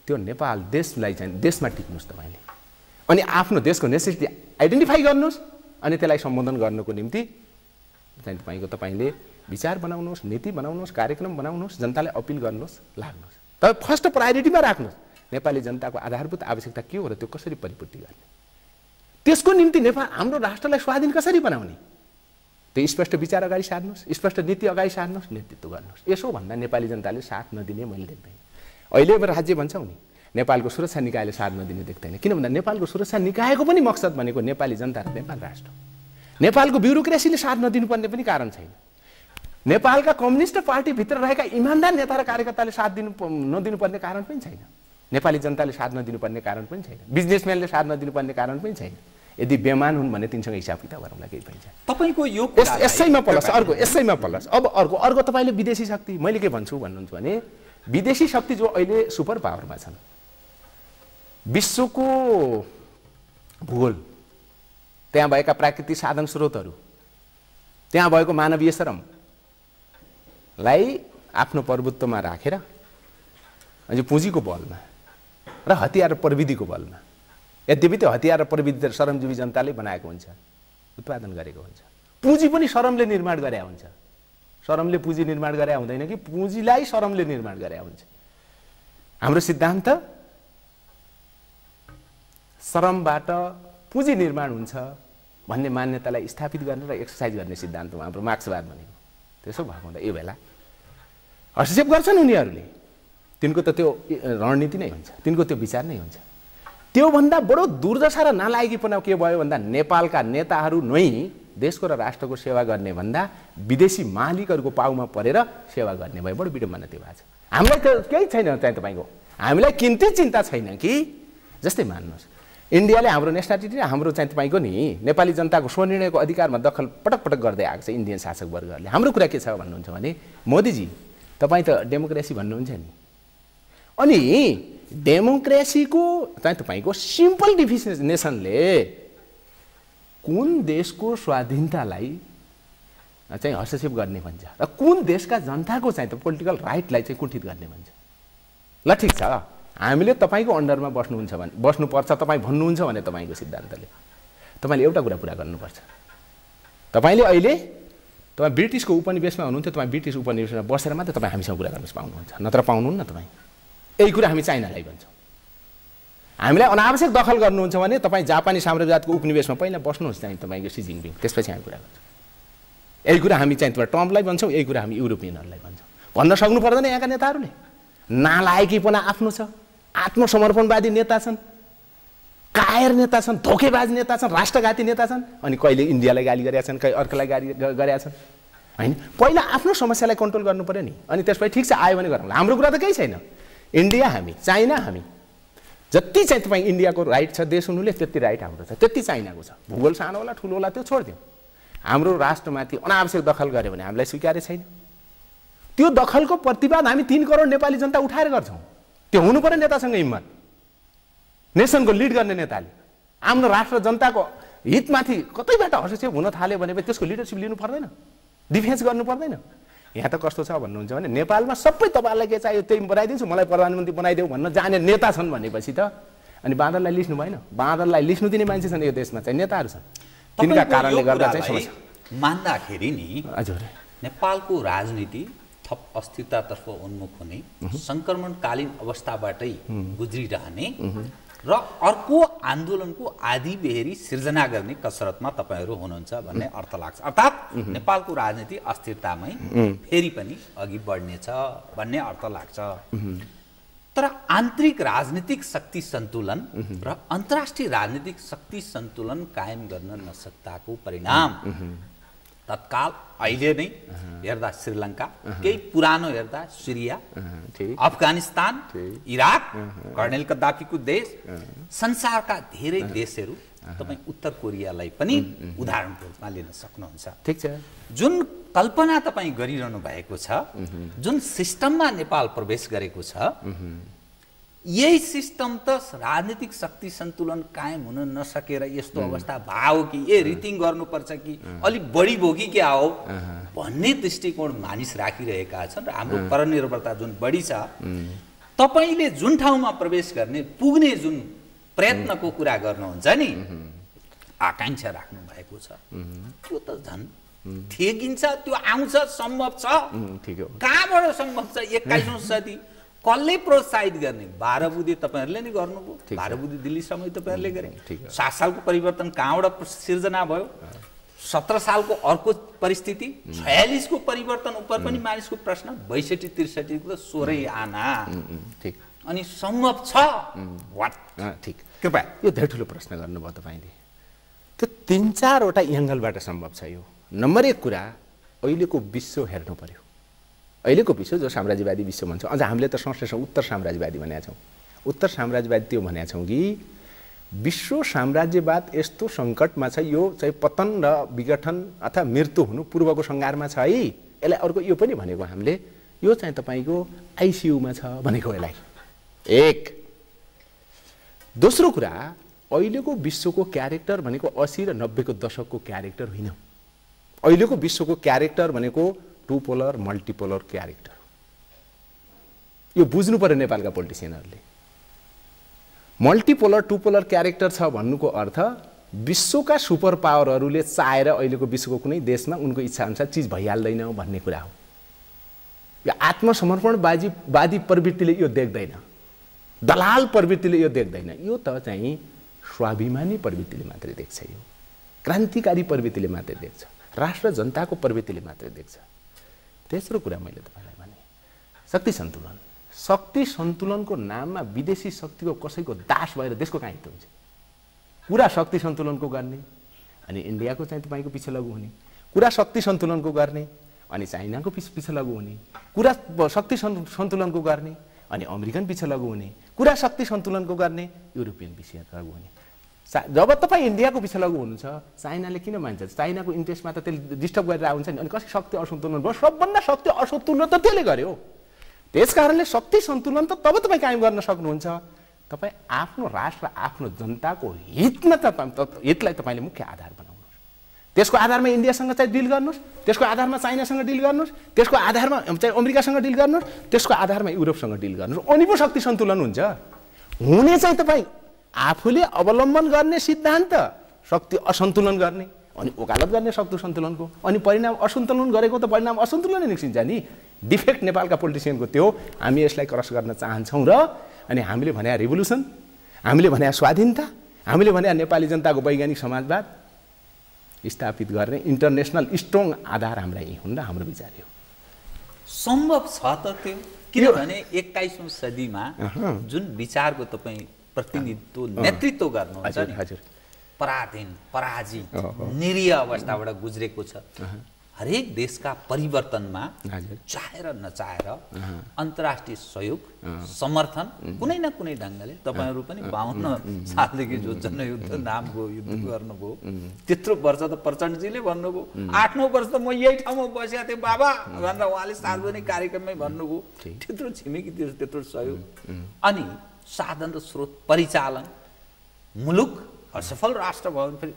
त्यो नेपाल देशलाई चाहिँ देशमा टिक्नुहोस् तपाईँले। अनि आफ्नो देशको नेसेसिटी आइडेन्टिफाई गर्नुहोस् अनि त्यसलाई सम्बोधन गर्नको निम्ति चाहिँ तपाईँले विचार बनाउनुहोस्, नीति बनाउनुहोस्, कार्यक्रम बनाउनुहोस्, जनतालाई अपिल गर्नुहोस्, लाग्नुहोस्। तर फर्स्ट प्रायोरिटीमा राख्नुहोस् नेपाली जनताको आधारभूत आवश्यकता के हो र त्यो कसरी परिपूर्ति गर्ने। त्यसको निम्ति नेपाल हाम्रो राष्ट्रलाई स्वाधीन कसरी बनाउने, त्यो स्पष्ट विचार अगाडि सार्नुहोस्, स्पष्ट नीति अगाडि सार्नुहोस्, नेतृत्व गर्नुहोस्। यसो भन्दा नेपाली जनताले साथ नदिने मैले देख्दैन। अहिले राज्य भन्छौँ नि, नेपालको सुरक्षा निकायले साथ नदिने देख्दैन। किन भन्दा नेपालको सुरक्षा निकायको पनि मकसद भनेको नेपाली जनता र नेपाल राष्ट्र। नेपालको ब्युरोक्रेसीले साथ नदिनुपर्ने पनि कारण छैन। नेपालका कम्युनिस्ट पार्टीभित्र रहेका इमानदार नेता र कार्यकर्ताले साथ नदिनुपर्ने कारण पनि छैन। नेपाली जनताले साथ नदिनुपर्ने कारण पनि छैन। बिजनेसम्यानले साथ नदिनुपर्ने कारण पनि छैन। यदि बेमान हुन् भने तिनीसँग हिसाब किताब गरौँला केही पनि छैन। तपाईको यो यसैमा प्लस अर्को, यसैमा प्लस अब अर्को तपाईले विदेशी शक्ति, मैले के भन्छु भन्नुहुन्छ भने विदेशी शक्ति जो अहिले सुपर पावरमा छन्, विश्वको भूगोल, त्यहाँ भएका प्राकृतिक साधन स्रोतहरू, त्यहाँ भएको मानवीय श्रमलाई आफ्नो प्रभुत्वमा राखेर अनि पुँजीको बलमा र हतियार र प्रविधिको बलमा, यद्यपि त्यो हतियार र प्रविधि त श्रमजीवी जनताले बनाएको हुन्छ, उत्पादन गरेको हुन्छ। पुँजी पनि श्रमले निर्माण गरे हुन्छ। श्रमले पुँजी निर्माण गरे हुँदैन कि पुँजीलाई श्रमले निर्माण गरे हुन्छ। हाम्रो सिद्धान्त श्रमबाट पुँजी निर्माण हुन्छ भन्ने मान्यतालाई स्थापित गर्ने र एक्सर्साइज गर्ने सिद्धान्त हो हाम्रो मार्क्सवाद भनेको। त्यसो भएको हुँदा यो बेला हस्तक्षेप गर्छन् उनीहरूले, तिनको त त्यो रणनीति नै हुन्छ, तिनको त्यो विचार नै हुन्छ। त्योभन्दा बडो दुर्दशा र नालायकीपना के भयो भन्दा नेपालका नेताहरू नै देशको र राष्ट्रको सेवा गर्ने भन्दा विदेशी मालिकहरूको पाउमा परेर सेवा गर्ने भयो। बडो विडम्बना त्यो भएको छ। हामीलाई त केही छैन चाहिँ तपाईँको, हामीलाई किन्ती चिन्ता छैन कि जस्तै मान्नुहोस् इन्डियाले हाम्रो नेसनालिटी र हाम्रो चाहिँ तपाईँको नि नेपाली जनताको स्वनिर्णयको अधिकारमा दखल पटक पटक गर्दै आएको छ इन्डियन शासक वर्गहरूले। हाम्रो कुरा के छ भन्नुहुन्छ भने मोदीजी तपाईँ त डेमोक्रेसी भन्नुहुन्छ नि, अनि डेमोक्रेसीको चाहिँ तपाईँको सिम्पल डिफिनेसनले कुन देशको स्वाधीनतालाई चाहिँ हस्तक्षेप गर्ने भन्छ र कुन देशका जनताको चाहिँ त पोलिटिकल राइटलाई चाहिँ कुण्ठित गर्ने भन्छ। ल ठिक छ, हामीले तपाईँको अन्डरमा बस्नुहुन्छ भने बस्नुपर्छ तपाईँ भन्नुहुन्छ भने तपाईँको सिद्धान्तले तपाईँले एउटा कुरा पुरा गर्नुपर्छ। तपाईँले अहिले तपाईँ ब्रिटिसको उपनिवेशमा हुनुहुन्थ्यो, तपाईँ ब्रिटिस उपनिवेशमा बसेर मात्र तपाईँ हामीसँग कुरा गर्न पाउनुहुन्छ, नत्र पाउनुहुन्न तपाईँ। यही कुरा हामी चाइनालाई भन्छौँ। हामीलाई अनावश्यक दखल गर्नुहुन्छ भने तपाईँ जापानी साम्राज्यवादको उपनिवेशमा पहिला बस्नुहोस् चाहिँ तपाईँको सी जिनपिङ, त्यसपछि हामी कुरा गर्छौँ। यही कुरा हामी चाहिँ तपाईँ ट्रम्पलाई भन्छौँ, यही कुरा हामी युरोपियनहरूलाई भन्छौँ। भन्न सक्नु पर्दैन यहाँका नेताहरूले, नालायकीपना आफ्नो छ, आत्मसमर्पणवादी नेता छन्, कायर नेता छन्, धोकेबाज नेता छन्, राष्ट्रघाती नेता छन्, अनि कहिले इन्डियालाई गाली गरेका छन्, कहिले अर्कोलाई गाली गरेका छन् होइन। पहिला आफ्नो समस्यालाई कन्ट्रोल गर्नु पर्यो नि, अनि त्यसपछि ठिक छ आयो भने गरौँला। हाम्रो कुरा त केही छैन। इन्डिया हामी, चाइना हामी, जति चाहिँ तपाईँ इन्डियाको राइट छ देश हुनुले त्यति राइट हाम्रो छ, त्यति चाइनाको छ। भूगोल सानो होला ठुलो होला त्यो छोडिदिउँ। हाम्रो राष्ट्रमाथि अनावश्यक दखल गऱ्यो भने हामीलाई स्वीकार्य छैन। त्यो दखलको प्रतिवाद हामी 3 करोड नेपाली जनता उठाएर गर्छौँ। त्यो हुनु पर्यो नेतासँग हिम्मत, नेसनको लिड गर्ने नेताले। आफ्नो राष्ट्र जनताको हितमाथि कतैबाट हस्तक्षेप हुन थाल्यो भने त्यसको लिडरसिप लिनु पर्दैन, डिफेन्स गर्नु पर्दैन। यहाँ त कस्तो छ भन्नुहुन्छ भने नेपालमा सबै तपाईँलाई के चाहियो त्यही बनाइदिन्छु, मलाई प्रधानमन्त्री बनाइदेऊ भन्न जाने नेता छन् भनेपछि त अनि बाँदरलाई लिस्नु भएन। बाँदरलाई लिस्नु दिने मान्छे छन् यो देशमा चाहिँ, नेताहरू छन्। तिनका कारणले गर्दा चाहिँ समस्या मान्दाखेरि नि हजुर नेपालको राजनीति थप अस्थिरतातर्फ उन्मुख हुने, सङ्क्रमणकालीन अवस्थाबाटै गुज्रिरहने र अर्को आन्दोलनको आदि बेहेरी सिर्जना गर्ने कसरतमा तपाईँहरू हुनुहुन्छ भन्ने अर्थ लाग्छ। अर्थात् नेपालको राजनीति अस्थिरतामै फेरि पनि अघि बढ्नेछ भन्ने अर्थ लाग्छ। तर आन्तरिक राजनीतिक शक्ति सन्तुलन र अन्तर्राष्ट्रिय राजनीतिक शक्ति सन्तुलन कायम गर्न नसक्दाको परिणाम तत्काल अहिले नै हेर्दा श्रीलङ्का, केही पुरानो हेर्दा सिरिया, अफगानिस्तान, इराक, कर्णेल कद्दाफीको देश, संसारका धेरै देशहरू, तपाईँ उत्तर कोरियालाई पनि उदाहरणको रूपमा लिन सक्नुहुन्छ। ठिक छ, जुन कल्पना तपाईँ गरिरहनु भएको छ, जुन सिस्टममा नेपाल प्रवेश गरेको छ, यही सिस्टम त राजनीतिक शक्ति सन्तुलन कायम हुन नसकेर यस्तो अवस्था भयो कि रिथिङ गर्नुपर्छ कि अलिक बढी भोगी क्या हो भन्ने दृष्टिकोण मानिस राखिरहेका छन्। र हाम्रो परनिर्भरता जुन बढी छ, तपाईँले जुन ठाउँमा प्रवेश गर्ने पुग्ने जुन प्रयत्नको कुरा गर्नुहुन्छ नि, आकाङ्क्षा राख्नु भएको छ, त्यो त झन् ठेकिन्छ, त्यो आउँछ, सम्भव छ। कहाँबाट सम्भव छ? 21औं सदी कसले प्रोत्साहित गर्ने? 12 बुँदे तपाईँहरूले नै गर्नुभयो, 12 बुँदे दिल्ली समय तपाईँहरूले गरे। 7 सालको परिवर्तन कहाँबाट सिर्जना भयो? 17 सालको अर्को परिस्थिति, 46 को परिवर्तन उपर पनि मानिसको प्रश्न, 62-63 को त 16 आना। अनि सम्भव छ वाट? ठिक, कृपया यो धेरै ठुलो प्रश्न गर्नुभयो तपाईँले। त्यो 3-4 वटा एङ्गलबाट सम्भव छ यो। नम्बर 1 कुरा, अहिलेको विश्व हेर्नु पर्यो। अहिलेको विश्व जो साम्राज्यवादी विश्व भन्छौँ, अझ हामीले त संश्लेषण उत्तर साम्राज्यवादी भनेका छौँ। उत्तर साम्राज्यवादी त्यो भनेका छौँ कि विश्व साम्राज्यवाद यस्तो सङ्कटमा छ, यो चाहिँ पतन र विघटन अथवा मृत्यु हुनु पूर्वको सङ्घारमा छ है। यसलाई अर्को यो पनि भनेको हामीले, यो चाहिँ तपाईँको आइसियुमा छ भनेको यसलाई। एक दोस्रो कुरा, अहिलेको विश्वको क्यारेक्टर भनेको 80 र 90 को दशकको क्यारेक्टर होइन। अहिलेको विश्वको क्यारेक्टर भनेको 2 पोलर मल्टिपोलर क्यारेक्टर। यो बुझ्नु पर्यो नेपालका पोलिटिसियनहरूले। मल्टिपोलर 2 पोलर क्यारेक्टर छ भन्नुको अर्थ विश्वका सुपर पावरहरूले चाहेर अहिलेको विश्वको कुनै देशमा उनको इच्छा अनुसार चिज भइहाल्दैन भन्ने कुरा हो। यो आत्मसमर्पणवादी प्रवृत्तिले यो देख्दैन, दलाल प्रवृत्तिले यो देख्दैन। यो त चाहिँ स्वाभिमानी प्रवृत्तिले मात्रै देख्छ, यो क्रान्तिकारी प्रवृत्तिले मात्रै देख्छ, राष्ट्र जनताको प्रवृत्तिले मात्रै देख्छ। तेस्रो कुरा मैले तपाईँलाई भने शक्ति सन्तुलन। शक्ति सन्तुलनको नाममा विदेशी शक्तिको कसैको दास भएर देशको कहाँ हित हुन्छ? पुरा शक्ति सन्तुलनको गर्ने अनि इन्डियाको चाहिँ तपाईँको पछि लागु हुने, कुरा शक्ति सन्तुलनको गर्ने अनि चाइनाको पछि लागु हुने, कुरा शक्ति सन्तुलनको गर्ने अनि अमेरिकन पछि लागु हुने, कुरा शक्ति सन्तुलनको गर्ने युरोपियन पछि लागु हुने। जब तपाईँ इन्डियाको पछि लागु हुनुहुन्छ, चाइनाले किन मान्छ? चाइनाको इन्ट्रेस्टमा त त्यसले डिस्टर्ब गरेर आउँछ नि, अनि कसै शक्ति असन्तुलन भयो? सबभन्दा शक्ति असन्तुलन त त्यसले गर्यो। त्यस कारणले शक्ति सन्तुलन त तब तपाईँ कायम गर्न सक्नुहुन्छ तपाईँ आफ्नो राष्ट्र आफ्नो जनताको हितमा हितलाई तपाईँले मुख्य आधार बनाउनुहोस्। त्यसको आधारमा इन्डियासँग चाहिँ डिल गर्नुहोस्, त्यसको आधारमा चाइनासँग डिल गर्नुहोस्, त्यसको आधारमा चाहिँ अमेरिकासँग डिल गर्नुहोस्, त्यसको आधारमा युरोपसँग डिल गर्नुहोस्। अनि पो शक्ति सन्तुलन हुन्छ। हुने चाहिँ तपाईँ आफूले अवलम्बन गर्ने सिद्धान्त शक्ति असन्तुलन गर्ने अनि वकालत गर्ने शक्ति सन्तुलनको, अनि परिणाम असन्तुलन गरेको त परिणाम असन्तुलनै निस्किन्छ नि। डिफेक्ट नेपालका पोलिटिसियनको त्यो हामी यसलाई क्रस गर्न चाहन्छौँ र अनि हामीले भने रिभोल्युसन, हामीले भने स्वाधीनता, हामीले भने नेपाली जनताको वैज्ञानिक समाजवाद स्थापित गर्ने इन्टरनेसनल स्ट्रङ आधार हाम्रा यही हुन् र हाम्रो विचार हो। सम्भव छ त त्यो, किनभने 21औं सदीमा जुन विचारको तपाईँ प्रतिनिधित्व नेतृत्व गर्नुहुन्छ नि, पराधीन पराजित निरीह अवस्थाबाट गुज्रेको छ। हरेक देशका परिवर्तनमा चाहेर नचाहेर अन्तर्राष्ट्रिय सहयोग समर्थन कुनै न कुनै ढङ्गले तपाईँहरू पनि 52 सालदेखि जो जनयुद्ध नामको युद्ध गर्नुभयो, त्यत्रो वर्ष त प्रचण्डजीले भन्नुभयो, 8-9 वर्ष त म यही ठाउँमा बसेको थिएँ बाबा भनेर उहाँले सार्वजनिक कार्यक्रममै भन्नुभयो। त्यत्रो छिमेकीतिर त्यत्रो सहयोग अनि साधन र स्रोत परिचालन, मुलुक असफल राष्ट्र भयो भने फेरि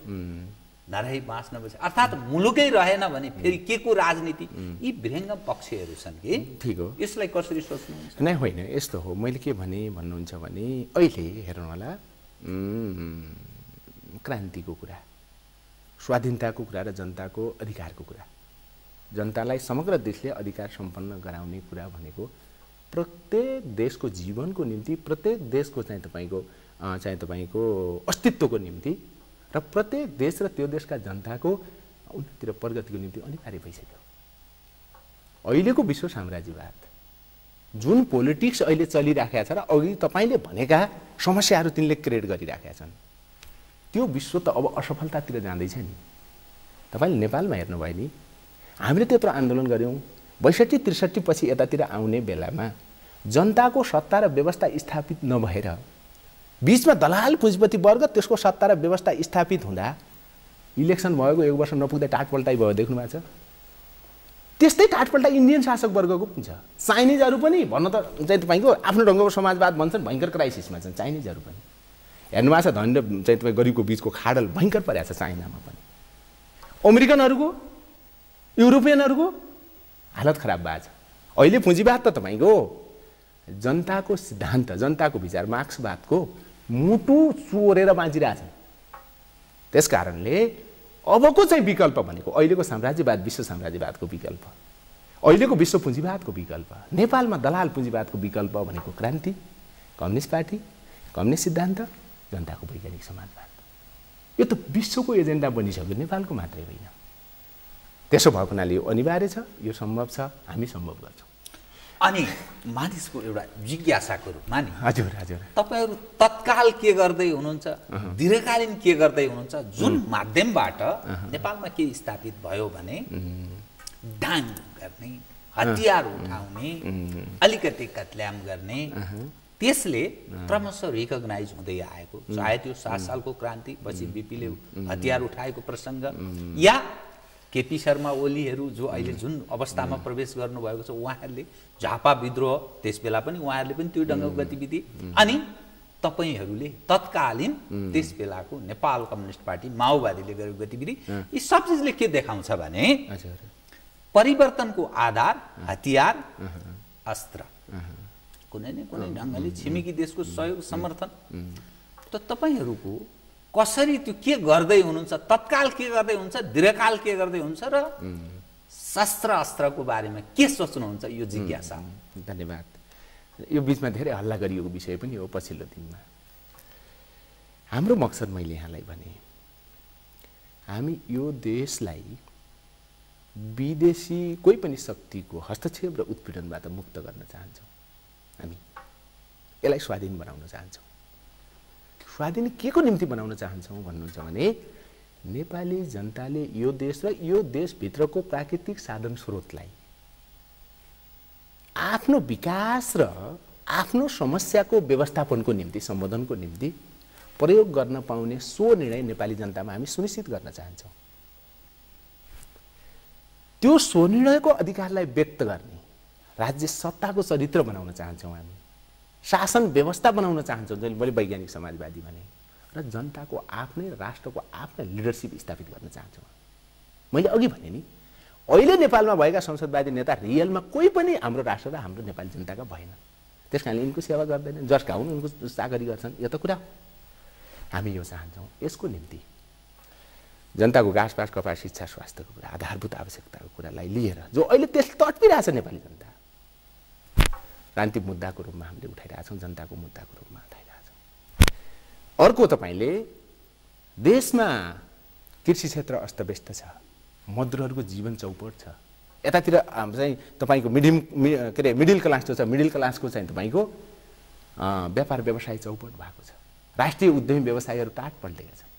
नरही बाँच्न बसे, अर्थात् मुलुकै रहेन भने फेरि के को राजनीति? यी विहङ्गम पक्षहरू छन् कि ठिक हो। यसलाई कसरी सोच्नुहुन्छ? नै होइन, यस्तो हो। मैले के भन्नुहुन्छ भने अहिले हेर्नु होला, क्रान्तिको कुरा, स्वाधीनताको कुरा र जनताको अधिकारको कुरा, जनतालाई समग्र देशले अधिकार सम्पन्न गराउने कुरा भनेको प्रत्येक देशको जीवनको निम्ति, प्रत्येक देशको चाहिँ तपाईँको अस्तित्वको निम्ति र प्रत्येक देश र त्यो देशका जनताको उन्नति र प्रगतिको निम्ति अनिवार्य भइसक्यो। अहिलेको विश्व साम्राज्यवाद जुन पोलिटिक्स अहिले चलिराखेको छ र अघि तपाईँले भनेका समस्याहरू तिनले क्रिएट गरिराखेका छन्, त्यो विश्व त अब असफलतातिर जाँदैछ नि। तपाईँले नेपालमा हेर्नुभयो नि, हामीले त्यत्रो आन्दोलन गऱ्यौँ, 62-63 पछि यतातिर आउने बेलामा जनताको सत्ता र व्यवस्था स्थापित नभएर बीचमा दलाल पुँजीपति वर्ग त्यसको सत्ता र व्यवस्था स्थापित हुँदा इलेक्सन भएको 1 वर्ष नपुग्दै टाटपल्टाइ भयो, देख्नु भएको छ। त्यस्तै टाटपल्टा इन्डियन शासक वर्गको पनि छ। चाइनिजहरू पनि भन्न त चाहिँ तपाईँको आफ्नो ढङ्गको समाजवाद भन्छन्, भयङ्कर क्राइसिसमा छन् चाइनिजहरू पनि। हेर्नु भएको छ धनी र चाहिँ तपाईँ गरिबको बिचको खाडल भयङ्कर परेको छ चाइनामा पनि। अमेरिकनहरूको, युरोपियनहरूको हालत खराब भएको छ। अहिले पुँजीवाद त तपाईँको जनताको सिद्धान्त, जनताको विचार, मार्क्सवादको मुटु चोरेर बाँचिरहेछन्। त्यस कारणले अबको चाहिँ विकल्प भनेको अहिलेको साम्राज्यवाद, विश्व साम्राज्यवादको विकल्प, अहिलेको विश्व पुँजीवादको विकल्प, नेपालमा दलाल पुँजीवादको विकल्प भनेको क्रान्ति, कम्युनिस्ट पार्टी, कम्युनिस्ट सिद्धान्त, जनताको वैज्ञानिक समाजवाद। यो त विश्वको एजेन्डा बनिसक्यो, नेपालको मात्रै होइन। त्यसो भएको हुनाले यो अनिवार्य छ, यो सम्भव छ, हामी सम्भव गर्छौँ। अनि मानिसको एउटा जिज्ञासाको रूपमा नि हजुर हजुर तपाईँहरू तत्काल के गर्दै हुनुहुन्छ, दीर्घकालीन के गर्दै हुनुहुन्छ? जुन माध्यमबाट नेपालमा के स्थापित भयो भने डाङ गर्ने, हतियार उठाउने, अलिकति कत्ल्याम गर्ने, त्यसले क्रमशः रिकग्नाइज हुँदै आएको, चाहे त्यो 7 सालको क्रान्ति पछि बीपीले हतियार उठाएको प्रसङ्ग या केपी शर्मा ओलीहरू जो अहिले जुन अवस्थामा प्रवेश गर्नुभएको छ, उहाँहरूले झापा विद्रोह, त्यस बेला पनि उहाँहरूले पनि त्यो ढङ्गको गतिविधि, अनि तपाईँहरूले तत्कालीन त्यस बेलाको नेपाल कम्युनिस्ट पार्टी माओवादीले गरेको गतिविधि, यी सब चिजले के देखाउँछ भने परिवर्तनको आधार हतियार, अस्त्र, कुनै न कुनै ढङ्गले छिमेकी देशको सहयोग समर्थन। त तपाईँहरूको कसरी त्यो के गर्दै हुनुहुन्छ, तत्काल के गर्दै हुनुहुन्छ, दीर्घकाल के गर्दै हुनुहुन्छ र शस्त्र अस्त्रको बारेमा के सोच्नुहुन्छ? यो जिज्ञासा। धन्यवाद। यो बिचमा धेरै हल्ला गरिएको विषय पनि हो पछिल्लो दिनमा। हाम्रो मकसद मैले यहाँलाई भने, हामी यो देशलाई विदेशी कोही पनि शक्तिको हस्तक्षेप र उत्पीडनबाट मुक्त गर्न चाहन्छौँ। हामी यसलाई स्वाधीन बनाउन चाहन्छौँ। स्वाधीन के को निम्ति बनाउन चाहन्छौँ भन्नुहुन्छ भने नेपाली जनताले यो देश र यो देशभित्रको प्राकृतिक साधन स्रोतलाई आफ्नो विकास र आफ्नो समस्याको व्यवस्थापनको निम्ति सम्बोधनको निम्ति प्रयोग गर्न पाउने सो निर्णय नेपाली जनतामा हामी सुनिश्चित गर्न चाहन्छौँ। त्यो स्वनिर्णयको अधिकारलाई व्यक्त गर्ने राज्य सत्ताको चरित्र बनाउन चाहन्छौँ हामी। शासन व्यवस्था बनाउन चाहन्छौँ जसले मैले वैज्ञानिक समाजवादी भने र जनताको आफ्नै राष्ट्रको आफ्नै लिडरसिप स्थापित गर्न चाहन्छौँ। मैले अघि भने नि अहिले नेपालमा भएका संसदवादी नेता रियलमा कोही पनि हाम्रो राष्ट्र र हाम्रो नेपाली जनताका भएन। त्यस कारणले यिनको सेवा गर्दैनन्, जसका हुन् उनको चाकरी गर्छन्, यो त कुरा हो। हामी यो चाहन्छौँ यसको निम्ति जनताको घाँसपात कपास शिक्षा स्वास्थ्यको कुरा आधारभूत आवश्यकताको कुरालाई लिएर जो अहिले त्यस तडपिरहेछ नेपाली जनता क्रान्ति मुद्दाको रूपमा हामीले उठाइरहेछौँ, जनताको मुद्दाको रूपमा उठाइरहेछौँ। अर्को तपाईँले देशमा कृषि क्षेत्र अस्तव्यस्त छ, मजदुरहरूको जीवन चौपट छ। यतातिर चाहिँ तपाईँको मिडल क्लास जो छ मिडल क्लासको चाहिँ तपाईँको व्यापार व्यवसाय चौपट भएको छ। राष्ट्रिय उद्यमी व्यवसायहरू टाट पल्टेका छन्।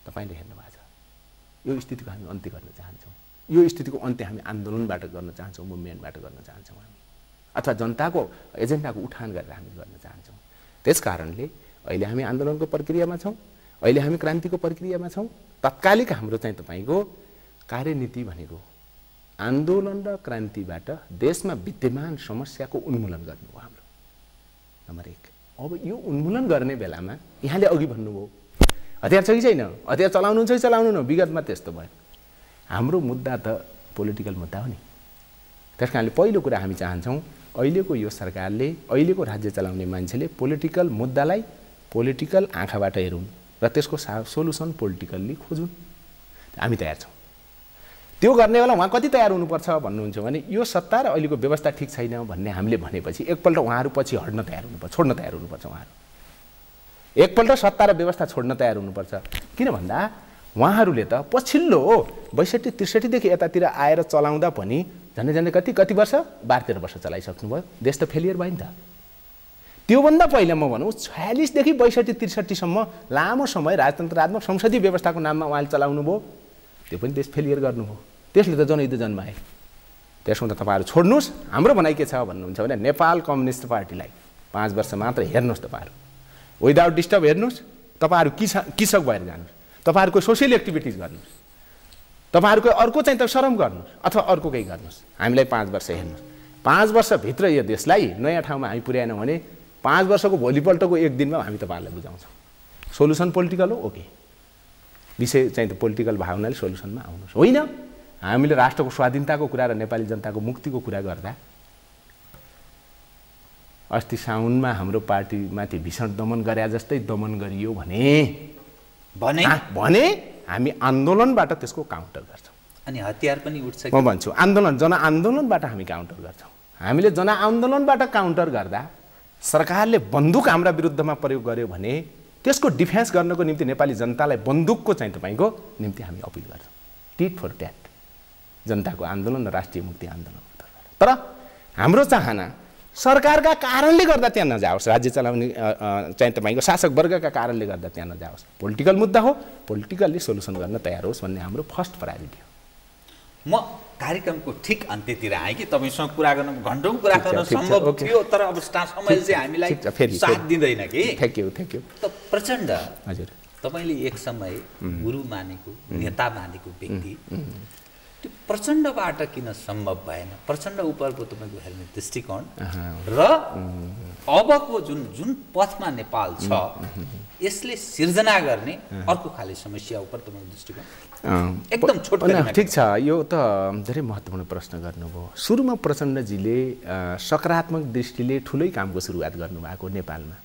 तपाईँले हेर्नुभएको छ। यो स्थितिको हामी अन्त्य गर्न चाहन्छौँ। यो स्थितिको अन्त्य हामी आन्दोलनबाट गर्न चाहन्छौँ, मुभमेन्टबाट गर्न चाहन्छौँ हामी, अथवा जनताको एजेन्डाको उठान गरेर हामी गर्न चाहन्छौँ। त्यस कारणले अहिले हामी आन्दोलनको प्रक्रियामा छौँ, अहिले हामी क्रान्तिको प्रक्रियामा छौँ। तत्कालिक हाम्रो चाहिँ तपाईँको कार्यनीति भनेको आन्दोलन र क्रान्तिबाट देशमा विद्यमान समस्याको उन्मूलन गर्नु हो हाम्रो नम्बर 1। अब यो उन्मूलन गर्ने बेलामा यहाँले अघि भन्नुभयो हतियार छ कि छैन, हतियार चलाउनुहुन्छ कि चलाउनु न, विगतमा त्यस्तो भयो। हाम्रो मुद्दा त पोलिटिकल मुद्दा हो नि। त्यस कारणले पहिलो कुरा हामी चाहन्छौँ अहिलेको यो सरकारले, अहिलेको राज्य चलाउने मान्छेले पोलिटिकल मुद्दालाई पोलिटिकल आँखाबाट हेरुन् र त्यसको सोलुसन पोलिटिकल्ली खोजुन्। हामी तयार छौँ। त्यो गर्ने बेला उहाँ कति तयार हुनुपर्छ भन्नुहुन्छ भने यो सत्ता र अहिलेको व्यवस्था ठिक छैन भन्ने हामीले भनेपछि एकपल्ट उहाँहरू पछि हट्न तयार हुनुपर्छ, छोड्न तयार हुनुपर्छ। उहाँहरू एकपल्ट सत्ता र व्यवस्था छोड्न तयार हुनुपर्छ। किन भन्दा उहाँहरूले त पछिल्लो 62-63 देखि यतातिर आएर चलाउँदा पनि झन्डै झन्डै कति वर्ष 12-13 वर्ष चलाइसक्नुभयो। देश त फेलियर भयो नि त। त्योभन्दा पहिला म भनौँ 46 देखि 62-63 सम्म लामो समय राजतन्त्रात्मक संसदीय व्यवस्थाको नाममा उहाँले चलाउनु भयो। त्यो पनि देश फेलियर गर्नुभयो। त्यसले त जनयुद्ध जन्माए। त्यसमा त तपाईँहरू छोड्नुहोस्। हाम्रो भनाइ के छ भन्नुहुन्छ भने नेपाल कम्युनिस्ट पार्टीलाई 5 वर्ष मात्र हेर्नुहोस्। तपाईँहरू विदाउट डिस्टर्ब हेर्नुहोस्। तपाईँहरू कृषक भएर जानुहोस्। तपाईँहरूको सोसियल एक्टिभिटिज गर्नुहोस्। तपाईँहरूको अर्को चाहिँ त शरम गर्नुहोस् अथवा अर्को केही गर्नुहोस्। हामीलाई 5 वर्ष हेर्नुहोस्। 5 वर्षभित्र यो देशलाई नयाँ ठाउँमा हामी पुर्याएनौँ भने 5 वर्षको भोलिपल्टको एक दिनमा हामी तपाईँहरूलाई बुझाउँछौँ। सोलुसन पोलिटिकल हो, ओके। विषय चाहिँ त पोलिटिकल भावनाले सोलुसनमा आउनुहोस्। होइन हामीले राष्ट्रको स्वाधीनताको कुरा र नेपाली जनताको मुक्तिको कुरा गर्दा अस्ति साउनमा हाम्रो पार्टीमाथि भीषण दमन गरे जस्तै दमन गरियो भने हामी आन्दोलनबाट त्यसको काउन्टर गर्छौँ। अनि हतियार पनि उठ्छ। म भन्छु जनआन्दोलनबाट हामी काउन्टर गर्छौँ। हामीले जनआन्दोलनबाट काउन्टर गर्दा सरकारले बन्दुक हाम्रा विरुद्धमा प्रयोग गर्यो भने त्यसको डिफेन्स गर्नको निम्ति नेपाली जनतालाई बन्दुकको चाहिँ तपाईँको निम्ति हामी अपिल गर्छौँ। टिट फर ट्याट जनताको आन्दोलन र राष्ट्रिय मुक्ति आन्दोलन। तर हाम्रो चाहना सरकारका कारणले गर्दा त्यहाँ नजाओस्, राज्य चलाउने चाहिँ तपाईँको शासक वर्गका कारणले गर्दा त्यहाँ नजाओस्। पोलिटिकल मुद्दा हो, पोलिटिकल्ली सोलुसन गर्न तयार होस् भन्ने हाम्रो फर्स्ट प्रायोरिटी हो। म कार्यक्रमको ठिक अन्त्यतिर आएँ कि तपाईँसँग कुरा गर्न घन्टौँ कुरा गर्न सम्भव थियो, तर अब समय चाहिँ हामीलाई साथ दिँदैन कि। Thank you. त प्रचण्ड हजुर, तपाईँले एक समय गुरु मानेको नेता मानेको व्यक्ति, त्यो प्रचण्डबाट किन सम्भव भएन? प्रचण्ड उपरको तपाईँको हेर्ने दृष्टिकोण र अबको जुन पथमा नेपाल छ यसले सिर्जना गर्ने अर्को खाले समस्या उपर तपाईँको दृष्टिकोण एकदम छोटो। ठिक छ, यो त धेरै महत्त्वपूर्ण प्रश्न गर्नुभयो। सुरुमा प्रचण्डजीले सकारात्मक दृष्टिले ठुलै कामको सुरुवात गर्नुभएको नेपालमा।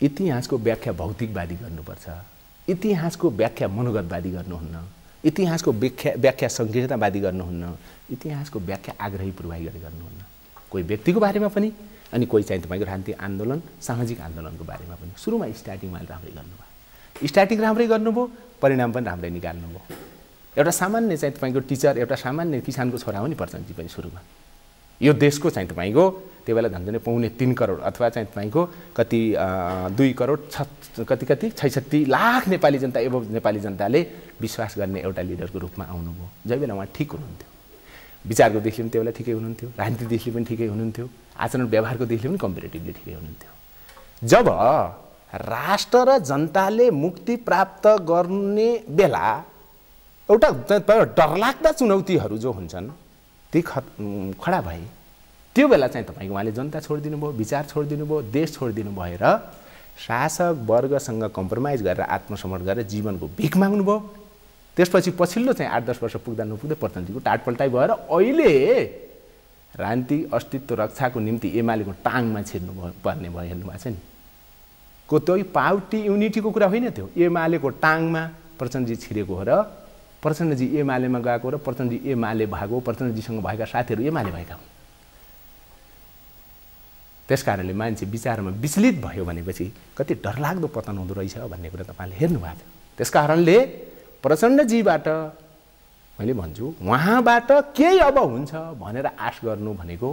इतिहासको व्याख्या भौतिकवादी गर्नुपर्छ, इतिहासको व्याख्या मनोगतवादी गर्नुहुन्न, इतिहासको व्याख्या सङ्कीर्णतावादी गर्नुहुन्न, इतिहासको व्याख्या आग्रही पूर्वाही गरेर गर्नुहुन्न। कोही व्यक्तिको बारेमा पनि अनि कोही चाहिँ तपाईँको राजनीतिक आन्दोलन सामाजिक आन्दोलनको बारेमा पनि सुरुमा स्टार्टिङमा राम्रै गर्नुभयो। स्टार्टिङ राम्रै गर्नुभयो, परिणाम पनि राम्रै निकाल्नुभयो। एउटा सामान्य चाहिँ तपाईँको टिचर, एउटा सामान्य किसानको छोरा हो नि प्रचण्डजी पनि सुरुमा। यो देशको चाहिँ तपाईँको त्यो बेला झन्झनै 3.25 करोड अथवा चाहिँ तपाईँको कति 2 करोड कति 66 लाख नेपाली जनता एवं नेपाली जनताले विश्वास गर्ने एउटा लिडरको रूपमा आउनुभयो। जति बेला उहाँ ठिक हुनुहुन्थ्यो, विचारको दृष्टिले पनि त्यो बेला ठिकै हुनुहुन्थ्यो, राजनीतिक दृष्टिले पनि ठिकै हुनुहुन्थ्यो, आचरण व्यवहारको दृष्टिले पनि कम्पेरेटिभली ठिकै हुनुहुन्थ्यो। जब राष्ट्र र जनताले मुक्ति प्राप्त गर्ने बेला एउटा डरलाग्दा चुनौतीहरू जो हुन्छन् ती खडा भए, त्यो बेला चाहिँ तपाईँको उहाँले जनता छोडिदिनु भयो, विचार छोडिदिनु भयो, देश छोडिदिनु भएर शासक वर्गसँग कम्प्रोमाइज गरेर आत्मसमर्पण गरेर जीवनको भिख माग्नुभयो। त्यसपछि पछिल्लो चाहिँ 8-10 वर्ष पुग्दा नपुग्दै प्रचण्डजीको टाटपल्टाइ भएर अहिले राजनीतिक अस्तित्व रक्षाको निम्ति एमालेको टाङमा छिर्नु पर्ने भयो। हेर्नुभएको छ नि, को त्यो पार्टी युनिटीको कुरा होइन, त्यो एमालेको टाङमा प्रचण्डजी छिरेको हो र प्रचण्डजी एमालेमा गएको र प्रचण्डजी एमाले भएको, प्रचण्डजीसँग भएका साथीहरू एमाले भएका हुन्। त्यस कारणले मान्छे विचारमा विचलित भयो भनेपछि कति डरलाग्दो पतन हुँदो रहेछ भन्ने कुरा तपाईँले हेर्नुभएको थियो। त्यस कारणले प्रचण्डजीबाट मैले भन्छु उहाँबाट केही अब हुन्छ भनेर आश गर्नु भनेको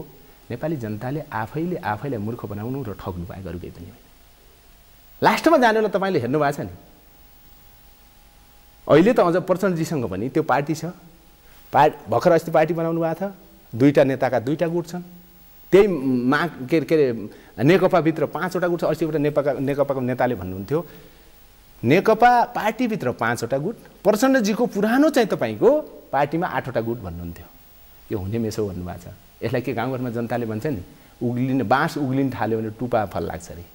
नेपाली जनताले आफैलाई मूर्ख बनाउनु र ठग्नु पाए अरू केही पनि होइन। लास्टमा जाने बेला तपाईँले हेर्नुभएको छ नि, अहिले त अझ प्रचण्डजीसँग पनि त्यो पार्टी छ, भर्खर अस्ति पार्टी बनाउनु भएको छ, 2टा नेताका 2टा गुट छन्, त्यही के अरे नेकपाभित्र 5वटा गुट छ। अस्ति एउटा नेकपाको नेताले भन्नुहुन्थ्यो नेकपा पार्टीभित्र 5वटा गुट, प्रचण्डजीको पुरानो चाहिँ तपाईँको पार्टीमा 8वटा गुट भन्नुहुन्थ्यो। यो हुने मेसो भन्नुभएको छ। यसलाई के गाउँघरमा जनताले भन्छ नि, बाँस उग्लिन थाल्यो भने टुपा फल लाग्छ अरे।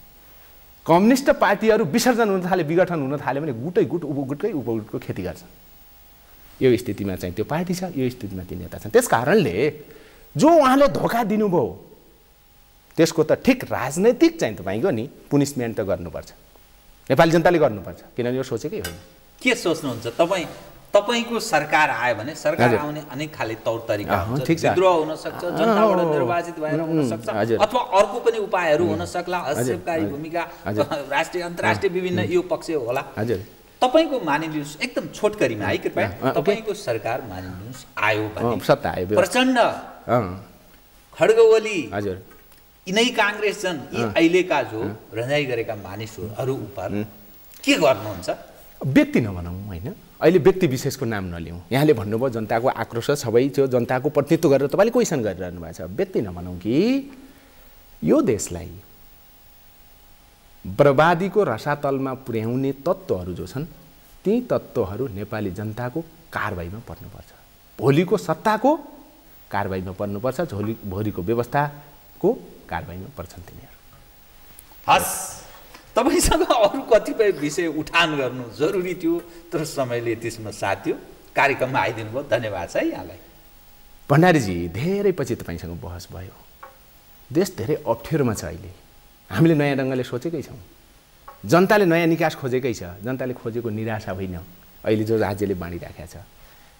कम्युनिस्ट पार्टीहरू विसर्जन हुन थाले, विघटन हुन थाल्यो भने गुटै गुट उपगुटकै उपगुटको खेती गर्छ। यो स्थितिमा चाहिँ त्यो पार्टी छ, यो स्थितिमा ती नेता छन्। त्यस कारणले जो उहाँले धोका दिनुभयो त्यसको त ठिक राजनैतिक चाहिँ तपाईँको नि पुनिसमेन्ट त गर्नुपर्छ, नेपाली जनताले गर्नुपर्छ, किनभने यो सोचेकै होइन। के सोच्नुहुन्छ तपाईको सरकार आयो भने सरकार आउने अनेक खाले तौर तरिका हुन्छ, विद्रोह हुन सक्छ, जनताबाट निर्वाचित भएर हुन सक्छ, अथवा अर्को पनि उपायहरू हुन सक्ला, हस्तक्षेपकारी भूमिका राष्ट्रिय अन्तर्राष्ट्रिय विभिन्न यो पक्ष होला। तपाईको मानिलिनुहोस् एकदम छोटकरीमा है कृपया, तपाईको सरकार मानिलिनुहोस् आयो भने सत्ता आयो, प्रचण्ड खड्ग ओली हजुर यिनै काङ्ग्रेस जन यी अहिलेका जो रजाइ गरेका मानिसहरू उप के गर्नुहुन्छ? व्यक्ति नभनौँ होइन, अहिले व्यक्ति विशेषको नाम नलिउँ। यहाँले भन्नुभयो जनताको आक्रोश सबै त्यो जनताको प्रतिनिधित्व गरेर तपाईँले क्वेसन गरिरहनु भएको छ। व्यक्ति नभनौँ कि यो देशलाई बर्बादीको रसातलमा पुर्याउने तत्त्वहरू जो छन् ती तत्त्वहरू नेपाली जनताको कारबाहीमा पर्नुपर्छ, भोलिको सत्ताको कारबाहीमा पर्नुपर्छ, भोलिको व्यवस्थाको कारबाहीमा पर्छन् तिनीहरू। हस्, तपाईसँग अरू कतिपय विषय उठान गर्नु जरुरी थियो तर समयले त्यसमा साथ थियो। कार्यक्रममा आइदिनु भयो, धन्यवाद छ है यहाँलाई। भण्डारीजी धेरै पछि तपाईँसँग बहस भयो। देश धेरै अप्ठ्यारोमा छ अहिले, हामीले नयाँ ढङ्गले सोचेकै छौँ, जनताले नयाँ निकास खोजेकै छ। जनताले खोजेको निराशा होइन, अहिले जो राज्यले बाँडिराखेको छ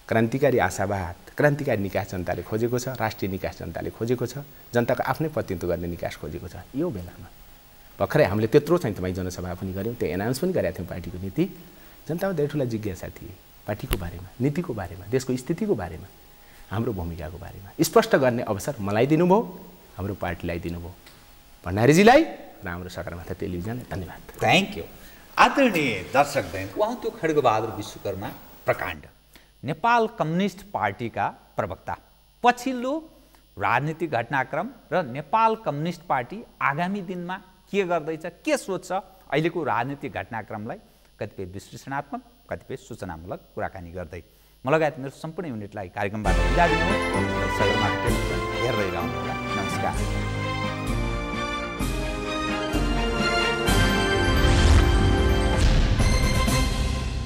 क्रान्तिकारी आशावाद, क्रान्तिकारी निकास जनताले खोजेको छ, राष्ट्रिय निकास जनताले खोजेको छ, जनताको आफ्नै प्रतिनिधित्व गर्ने निकास खोजेको छ। यो बेलामा भर्खरै हामीले त्यत्रो चाहिँ तपाईँ जनसभा पनि गऱ्यौँ, त्यो एनाउन्स पनि गरेका थियौँ पार्टीको नीति। जनतामा धेरै ठुला जिज्ञासा थिए पार्टीको बारेमा, नीतिको बारेमा, देशको स्थितिको बारेमा, हाम्रो भूमिकाको बारेमा स्पष्ट गर्ने अवसर मलाई दिनुभयो, हाम्रो पार्टीलाई दिनुभयो। भण्डारीजीलाई र हाम्रो सगरमाथा टेलिभिजनलाई धन्यवाद। Thank you. आदरणीय दर्शकवृन्द, उहाँ त्यो खड्गबहादुर विश्वकर्मा प्रकाण्ड नेपाल कम्युनिस्ट पार्टीका प्रवक्ता, पछिल्लो राजनीतिक घटनाक्रम र नेपाल कम्युनिस्ट पार्टी आगामी दिनमा के गर्दैछ, के सोच्छ, अहिलेको राजनीतिक घटनाक्रमलाई कतिपय विश्लेषणात्मक कतिपय सूचनामूलक कुराकानी गर्दै म लगायत मेरो सम्पूर्ण युनिटलाई कार्यक्रमबाट बिदा दिनुहोस्। सगरमाथा टेलिभिजन हेर्दै रहनुहोला। नमस्कार।